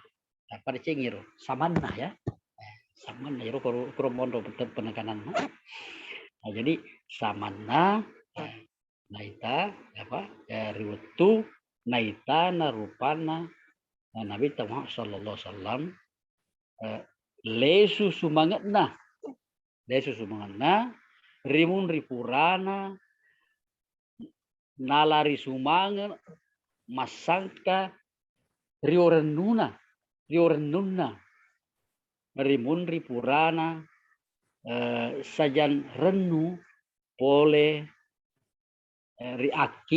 pada cengir samanna ya samanna ya kuromondo penekanan. Nah, jadi samanna naita apa riwattu naitana rupana Nabi Muhammad Sallallahu Alaihi Wasallam lesu sumangatna rimun ripurana nalari sumangan masangka riorenuna rimun ripurana sajan renu boleh riak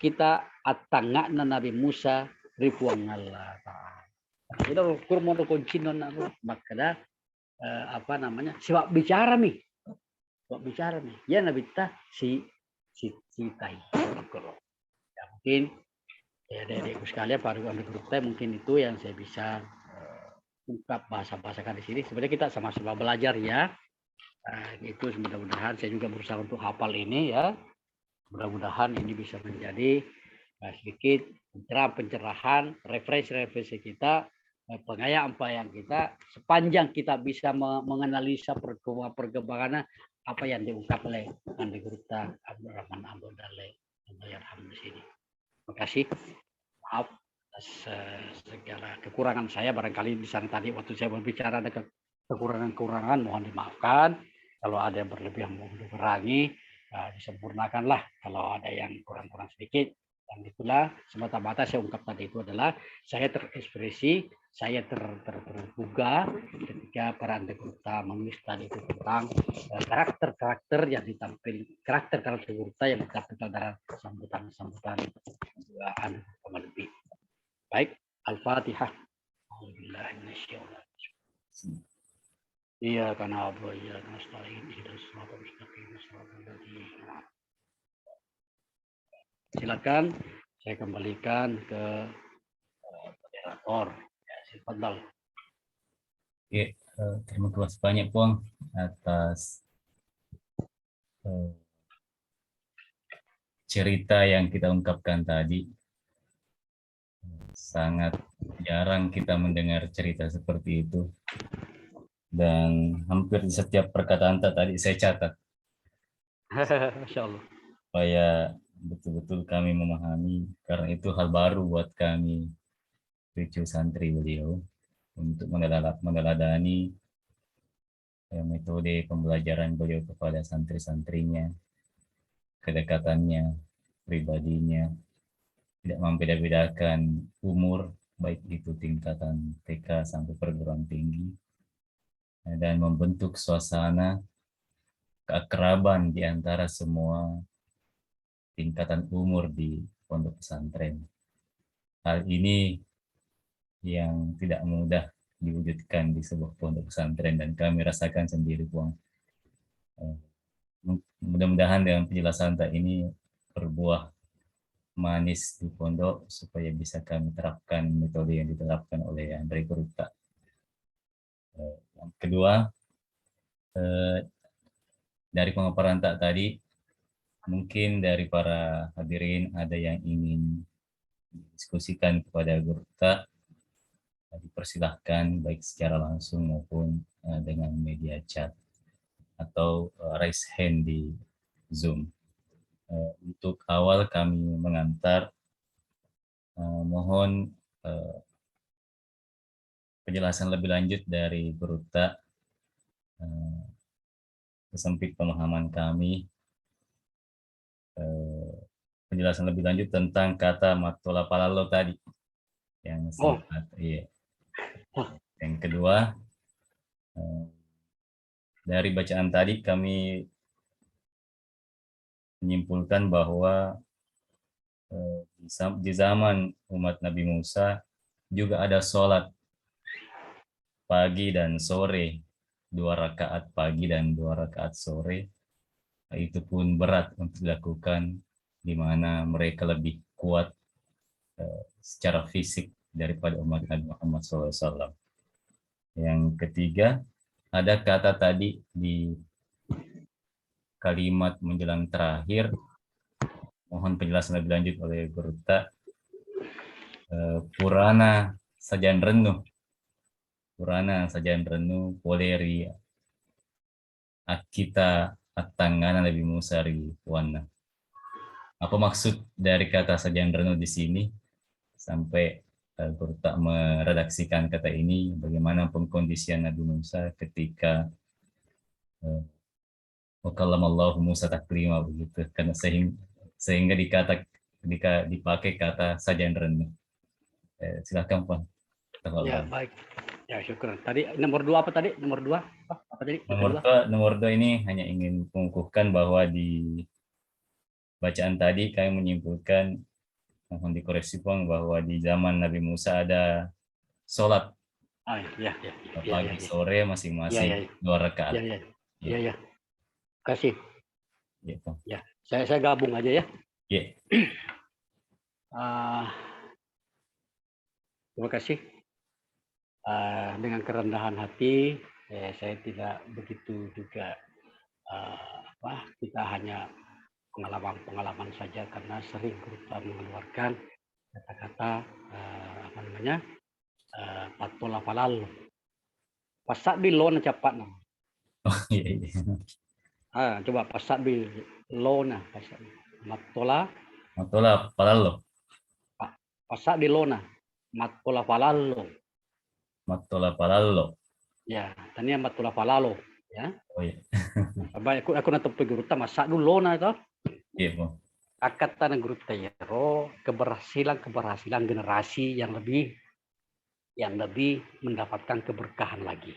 kita atangakna Nabi Musa ripuang Allah Ta'ala. Kita kurang mau kuncinon aku makanya apa namanya sebab bicara nih. Ya Nabi ta si tai. Ya, mungkin ya adik-adikku sekalian baru ambil grup mungkin itu yang saya bisa ungkap bahasa-bahasakan di sini. Sebenarnya kita sama-sama belajar ya. Itu mudah-mudahan saya juga berusaha untuk hafal ini ya. Mudah-mudahan ini bisa menjadi sedikit pencerahan, referensi kita, pengayaan kita sepanjang kita bisa menganalisa perkembangan apa yang diungkap oleh Andi Gurta Abdurrahman Abdul Dalek di sini. Terima kasih. Maaf atas segala kekurangan saya barangkali di sana tadi waktu saya berbicara ada kekurangan-kekurangan mohon dimaafkan. Kalau ada yang berlebihan mohon dikurangi, disempurnakanlah kalau ada yang kurang-kurang sedikit. Dan itulah semata-mata saya ungkap tadi itu adalah saya terekspresi, saya tergugah ketika para anggota menulis tadi itu tentang karakter-karakter yang ditampil, karakter-karakter anggota yang ditampilkan dalam sambutan-sambutan lebih. Baik, Al-Fatihah. Iya karena apa ya nasta'in ihdinas siratal mustaqim siratal ladzina. Silakan saya kembalikan ke moderator. Ya, silakan. Oke, terima kasih banyak Puang atas cerita yang kita ungkapkan tadi. Sangat jarang kita mendengar cerita seperti itu. Dan hampir di setiap perkataan tadi saya catat. Masya Allah. Supaya betul-betul kami memahami, karena itu hal baru buat kami, cucu santri beliau, untuk meneladani metode pembelajaran beliau kepada santri-santrinya, kedekatannya, pribadinya, tidak membeda-bedakan umur, baik itu tingkatan TK sampai perguruan tinggi, dan membentuk suasana keakraban di antara semua tingkatan umur di pondok pesantren. Hal ini yang tidak mudah diwujudkan di sebuah pondok pesantren dan kami rasakan sendiri, Puang. Mudah-mudahan dengan penjelasan ini berbuah manis di pondok supaya bisa kami terapkan metode yang diterapkan oleh Andre Gurta. Yang kedua, dari pemaparan tadi, mungkin dari para hadirin ada yang ingin diskusikan kepada Gurta, dipersilahkan baik secara langsung maupun dengan media chat atau raise hand di Zoom. Untuk awal kami mengantar, mohon penjelasan lebih lanjut dari Gurta, sesempit pemahaman kami, penjelasan lebih lanjut tentang kata matola palalo tadi yang singkat. Iya. Yang kedua, dari bacaan tadi kami menyimpulkan bahwa di zaman umat Nabi Musa juga ada sholat pagi dan sore, 2 rakaat pagi dan 2 rakaat sore. Itu pun berat untuk dilakukan, di mana mereka lebih kuat secara fisik daripada umat Nabi Muhammad SAW. Yang ketiga, ada kata tadi di kalimat menjelang terakhir, mohon penjelasan lebih lanjut oleh Gurta, Purana sajan renuh, Purana sajan renuh, poleri akita atanggana Nabi Musa riwana. Apa maksud dari kata sajan renuh di sini? Sampai Gurta meredaksikan kata ini, bagaimana pengkondisian Nabi Musa ketika wakallamallahu Musa taklima begitu, karena sehingga dipakai kata sajan renuh. Silakan Pak. Ya baik. Ya, syukur. Tadi nomor 2 apa tadi? Nomor 2 apa tadi? Nomor dua ini hanya ingin mengukuhkan bahwa di bacaan tadi kami menyimpulkan, mohon dikoreksi Bang, bahwa di zaman Nabi Musa ada sholat Ah, ya, ya, ya, ya, pagi ya, sore ya, masing-masing ya, 2 rakaat. ya, ya, Ya, ya, ya. Kasih. ya, Bang. Ya, saya gabung aja ya. Ya, Ah, terima kasih. Dengan kerendahan hati, saya tidak begitu juga kita hanya pengalaman-pengalaman saja karena sering kita mengeluarkan kata-kata apa namanya patola palal pasak di lona cepat nah. oh iya, iya. Coba pasak di lona pasak matola Matola palalo, pasak di lona matola palalo matola palalo. ya tania matola palalo ya Oh iya, baik aku natap guru ta masak dulu lona itu iya Bang. akatan guru tayaro keberhasilan generasi yang lebih mendapatkan keberkahan lagi.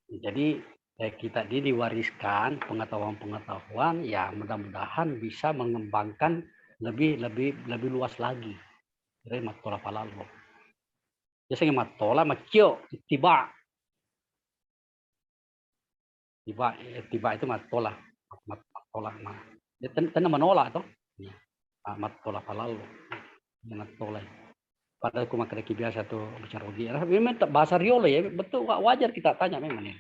Jadi kita ini diwariskan pengetahuan-pengetahuan ya mudah-mudahan bisa mengembangkan lebih luas lagi. Jadi matola palalo. Biasanya matola macio tiba itu matola Dia menolak toh. Matola palalo. Matola. Padahal aku makan biasa tuh bicara ugi. Memang bahasa riolo ya, betul wajar kita tanya memang ya.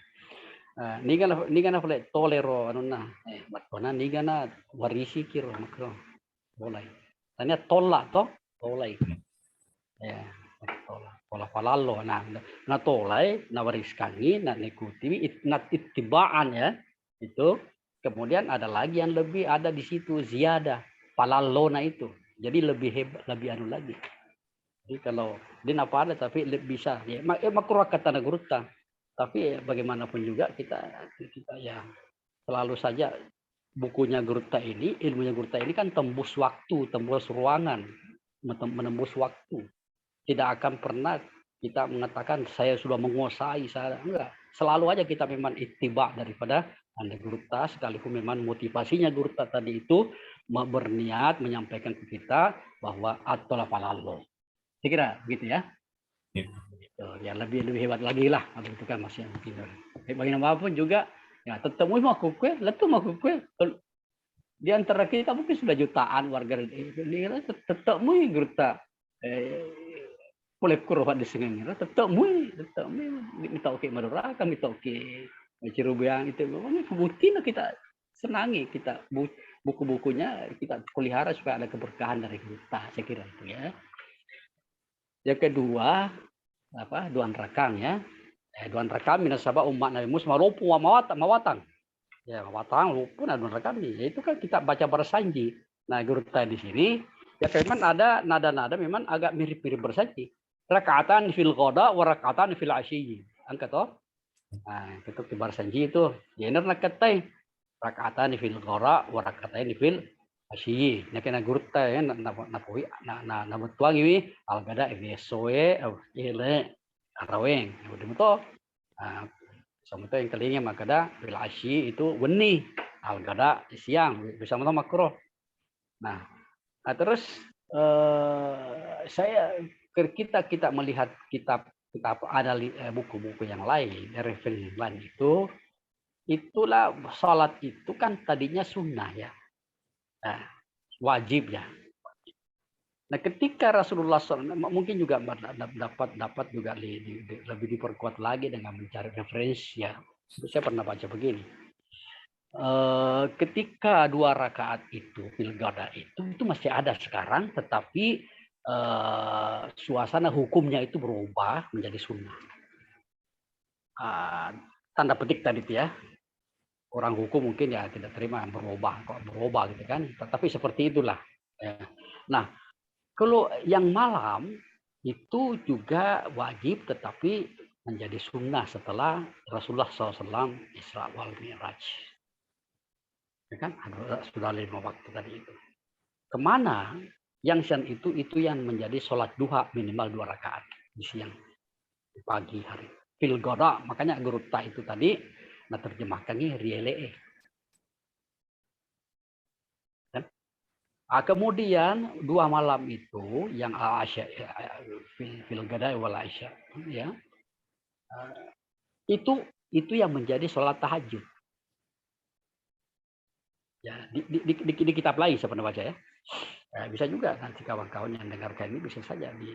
Ni gana boleh tolero anu na batona ni gana warisi kiro makro boleh tanya tolak toh tolai ya tolak palalo na tolai na wariskani na nikuti na itibaan ya itu kemudian ada lagi yang lebih ada di situ ziada palalo na itu jadi lebih hebat lebih anu lagi jadi kalau dia apa ada tapi bisa ya makro kata naguruta. Tapi bagaimanapun juga kita ya selalu saja bukunya Gurta ini, ilmunya Gurta ini kan tembus waktu, tembus ruangan, menembus waktu. Tidak akan pernah kita mengatakan saya sudah menguasai, saya enggak. Selalu aja kita memang ittiba daripada Anda Gurta, sekalipun memang motivasinya Gurta tadi itu berniat menyampaikan ke kita bahwa atola palalo. Saya kira begitu ya. Ya lebih hebat lagi lah kalau itu kan masih mungkin. Bagaimanapun juga ya tetap mau kue, letu mau kue. Di antara kita mungkin sudah jutaan warga ini tetap mau gruta boleh kurang di sini tetap mau minta oke Madura kami minta oke Cirubiang itu bukti kita senangi kita buku-bukunya kita pelihara supaya ada keberkahan dari gruta saya kira itu ya. Yang kedua Duan Rakang ya. Duan Rakang minasaba umat Nabi Musa marupu mawatang. Ya mawatang lupu Duan Rakang ya itu kan kita baca bersanji. Nah Gurta di sini ya memang ada nada-nada memang agak mirip-mirip bersanji. Rakaatan fil qada wa rakaatan fil asyi. Angkat toh. Nah itu bersanji itu. Ya benar nakatai. Rakaatan fil qada wa rakaatan fil asyi. Nah kena Gurta ya napoi na betuang ini algada esoe ile araweng udah betul sama yang kelingnya makada bil asyi itu weni algada siang bisa sama makro nah terus kita melihat kitab ada buku-buku yang lain referensi lain itulah salat itu kan tadinya sunnah ya wajib ya. Nah, ketika Rasulullah SAW mungkin juga dapat juga lebih diperkuat lagi dengan mencari referensi ya. Saya pernah baca begini. Ketika 2 rakaat itu pilgada itu masih ada sekarang, tetapi suasana hukumnya itu berubah menjadi sunnah. Tanda petik tadi itu ya. Orang hukum mungkin ya tidak terima berubah gitu kan. Tetapi seperti itulah. Nah, kalau yang malam itu juga wajib tetapi menjadi sunnah setelah Rasulullah SAW Isra wal Mi'raj. Ya kan? Sudah 5 waktu tadi itu. Kemana yang siang itu yang menjadi sholat duha minimal 2 rakaat di siang. pagi hari. Fil goda, makanya geruta itu tadi, nah terjemahkannya rielee. Kemudian 2 malam itu yang Aisyah fil goda wal Aisyah, ya. Itu yang menjadi sholat tahajud. Ya, di kitab lain saya pernah baca ya. Bisa juga nanti kawan-kawan yang dengarkan ini bisa saja lebih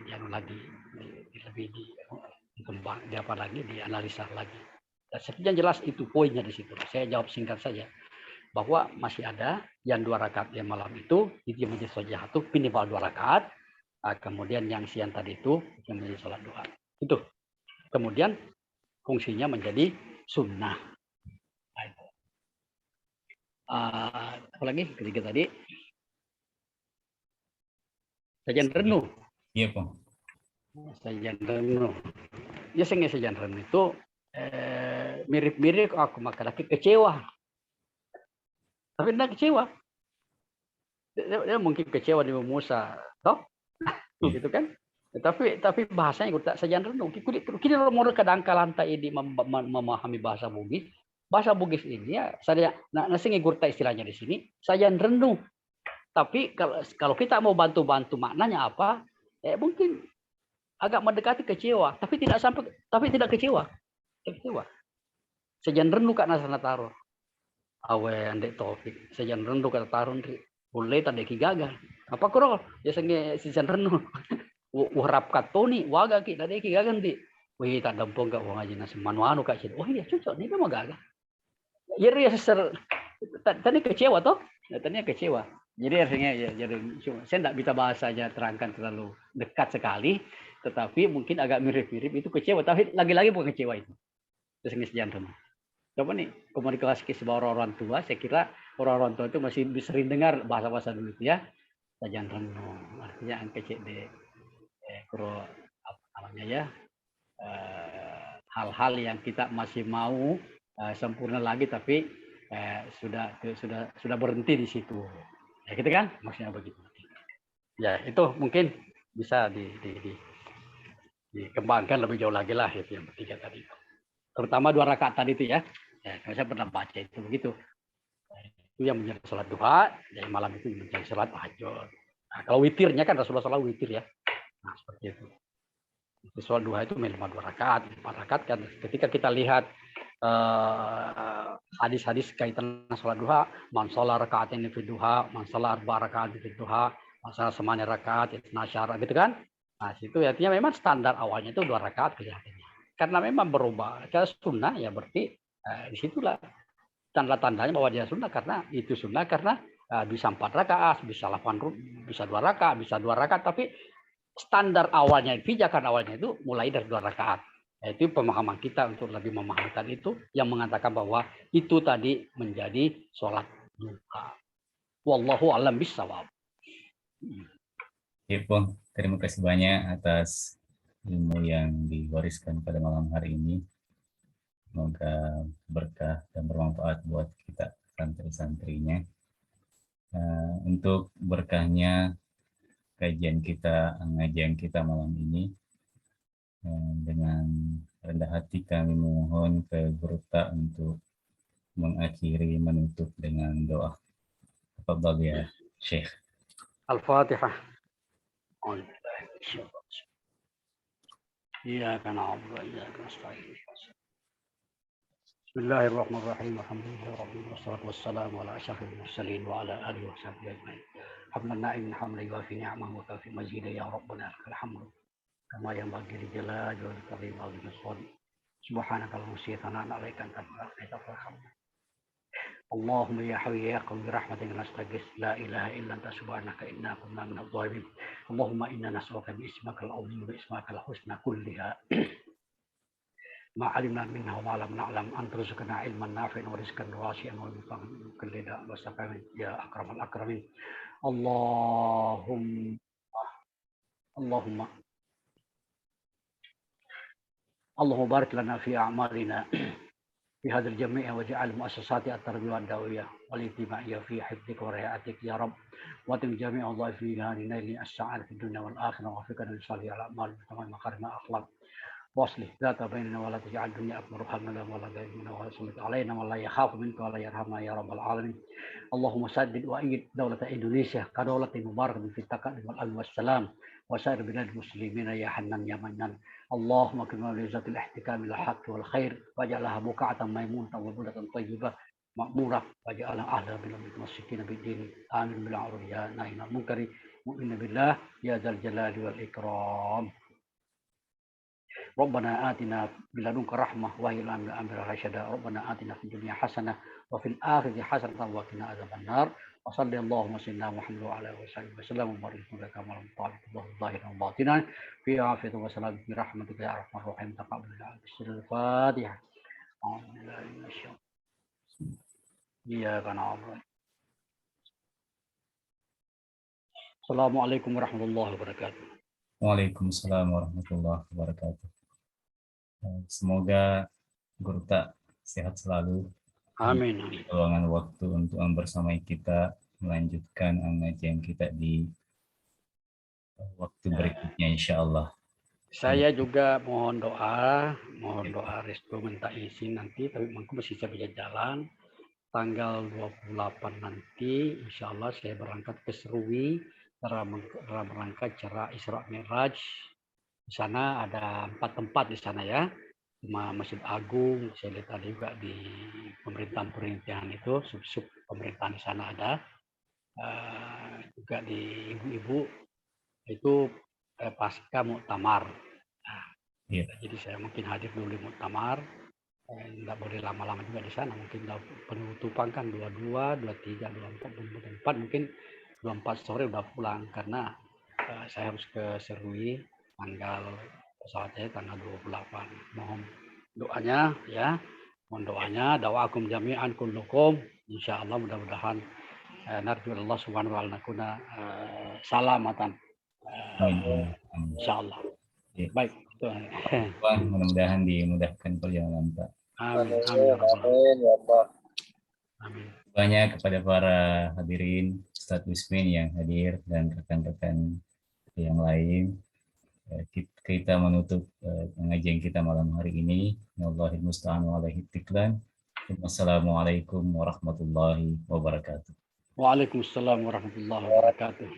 dikembang, apa lagi, dianalisa lagi. Dan yang jelas itu poinnya di situ. Saya jawab singkat saja bahwa masih ada yang 2 rakaat yang malam itu yang menjadi sholat jatuh minimal 2 rakaat. Kemudian yang siang tadi itu yang menjadi sholat duha. Itu. Kemudian fungsinya menjadi sunnah. Apa lagi ketiga tadi? Sajan renung. Iya, Pak. Sajan renung. Ya sajan renung itu mirip-mirip aku makan kecewa. Tapi tidak kecewa. Dia mungkin kecewa di Musa, toh? Gitu kan? Tapi bahasanya kita sajan renung. Kita mau kadang-kala ini memahami bahasa Bugis. Bahasa Bugis ini ya saya nasi ngurta istilahnya di sini sajan renung. Tapi kalau kita mau bantu maknanya apa? Mungkin agak mendekati kecewa, tapi tidak kecewa. Kecewa. Sejan rendu kak nasana taro. Awe andek topik. Sejan rendu kata taro boleh tanda ki gagal. Apa kuro? Ya sejan rendu. Warap katoni waga ki tanda ki gagal di. Wih tak dampung kak wong aja nasi manuanu kak sih. Oh iya cocok nih mah gagal. Ya tadi kecewa toh? Tadi kecewa. Jadi artinya ya jadi saya tidak bisa bahasanya terangkan terlalu dekat sekali, tetapi mungkin agak mirip-mirip itu kecewa, tapi lagi-lagi bukan kecewa itu. Terus jantung. Coba nih komunikasi sebuah orang tua, saya kira orang tua itu masih sering dengar bahasa-bahasa dulu ya. Sajan renung, artinya kecil de kuro apa namanya ya, hal-hal yang kita masih mau sempurna lagi, tapi sudah berhenti di situ. Ya gitu kan, maksudnya begitu. Ya itu mungkin bisa dikembangkan lebih jauh lagi lah itu yang ketiga tadi. Terutama 2 rakaat tadi itu ya. Saya pernah baca itu begitu. Itu yang menjadi sholat duha, dari malam itu menjadi sholat tahajud. Nah, kalau witirnya kan Rasulullah SAW witir ya. Nah seperti itu. Sholat duha itu minimal 2 rakaat, 4 rakaat kan. Ketika kita lihat hadis-hadis kaitan sholat duha, man sholat rakaat ini fi duha, man sholat 4 rakaat fi duha, man sholat 8 rakaat, nasyara gitu kan. Nah situ artinya memang standar awalnya itu 2 rakaat kelihatannya. Karena memang berubah ke sunnah ya berarti disitulah tanda-tandanya bahwa dia sunnah, karena itu sunnah karena bisa 4 rakaat, bisa 8, bisa 2 rakaat, bisa 2 rakaat, tapi standar awalnya, pijakan awalnya itu mulai dari 2 rakaat. Itu pemahaman kita untuk lebih memahamkan itu yang mengatakan bahwa itu tadi menjadi sholat duha. Wallahu a'lam bishawab. Ya, Pak. Terima kasih banyak atas ilmu yang diwariskan pada malam hari ini. Semoga berkah dan bermanfaat buat kita santri-santrinya. Untuk berkahnya ngajian kita malam ini, dengan rendah hati kami memohon ke Gurta untuk mengakhiri, menutup dengan doa. Tafadhal ya Syekh. Al-Fatihah. Iyyaka na'budu wa iyyaka nasta'in. Bismillahirrahmanirrahim. Alhamdulillahirabbil alamin wassalamu ala asyrafil mursalin wa ala alihi washabbihi ajmain. Hamdan na'imin hamdan yuwafi ni'amahu wa kafi mazidah ya rabbana lakal hamdu kama yanbaghi li jalali wajhika wa azimi sultanik. Subhanaka la nusyitana 'alaika anta al-hamd. Allahumma ya hayyu ya qayyum bi rahmatika nastaghis la ilaha illa anta subhanaka inna kunna minadh dhalimin. Allahumma inna nas'aluka bi ismikal azim wa ismikal husna kulliha ma 'alimna minha wa ma lam na'lam an tarzuqna ilman nafi'an wa rizqan wasi'an wa min kulli da'in wa saqamin ya akramal akramin. Allahumma barik lana fi a'malina في هذا الجميع وجعل مؤسسات التربية والدعوية والانتمائية في حفظك ورعايتك يا رب، واتم جميع الضائفين لنيل السعادة في الدنيا والآخرة، ووفقنا لصالح الأعمال بتمام مكارم الأخلاق. واصلح ذات بيننا ولا تجعل الدنيا أكبر همنا ولا مبلغ ولا تسلط علينا ولا يخاف منك ولا يرحمنا يا رب العالمين. اللهم سدد وأيد دولة إندونيسيا كدولة مباركة في التقدم والأمن والسلام وسائر بلاد المسلمين يا حنان يا منان. اللهم اكرمنا بعزة الاحتكام إلى الحق والخير واجعلها بقعة ميمونة وبلدة طيبة مأمورة واجعلها أهلا من المتمسكين بالدين آمن بالمعروف يا نهي عن المنكر مؤمن بالله يا ذا الجلال والإكرام. ربنا آتنا من لدنك رحمة وهي الأمر رشدا. ربنا آتنا في الدنيا حسنة وفي الآخرة حسنة وقنا عذاب النار. وصلى اللهم سيدنا محمد وعلى آله وصحبه وسلم وبارك وسلم كما طاعة الله ظاهرا وباطنا في عافية وسلام في رحمتك يا أرحم الراحمين. تقبل بسر الفاتحة. أعوذ بالله من الشيطان. إياك نعبد. السلام عليكم ورحمة الله وبركاته. Waalaikumsalam warahmatullahi wabarakatuh. Semoga Guru Tak sehat selalu, Amin. luangan waktu untuk membersamai kita melanjutkan pengajian kita di waktu berikutnya insya Allah. Saya juga mohon doa restu minta izin nanti, tapi masih saya bisa jalan. Tanggal 28 nanti, insya Allah saya berangkat ke Serui dalam rangka acara Isra Mi'raj. Di sana ada 4 tempat di sana ya, cuma Masjid Agung, saya lihat ada juga di pemerintahan itu, sub pemerintahan di sana ada, juga di ibu-ibu itu pasca muktamar. Nah, jadi saya mungkin hadir dulu di muktamar. Nggak boleh lama-lama juga di sana, mungkin penutupan kan 22, 23, 24, 24, mungkin 24 sore udah pulang karena saya harus ke Serui tanggal pesawat saya tanggal 28. Mohon doanya ya, mohon doanya, da'wakum jami'an kullukum, insya Allah mudah-mudahan narju Allah subhanahu wa ta'ala nakuna salamatan, insya Allah. Baik, mudah-mudahan dimudahkan perjalanan Pak. Amin. Amin. Banyak kepada para hadirin, Ustadz Wismin yang hadir dan rekan-rekan yang lain. Kita menutup pengajian kita malam hari ini. Wallahil musta'an wa alaihi tiklan. Wassalamualaikum warahmatullahi wabarakatuh. Waalaikumsalam warahmatullahi wabarakatuh.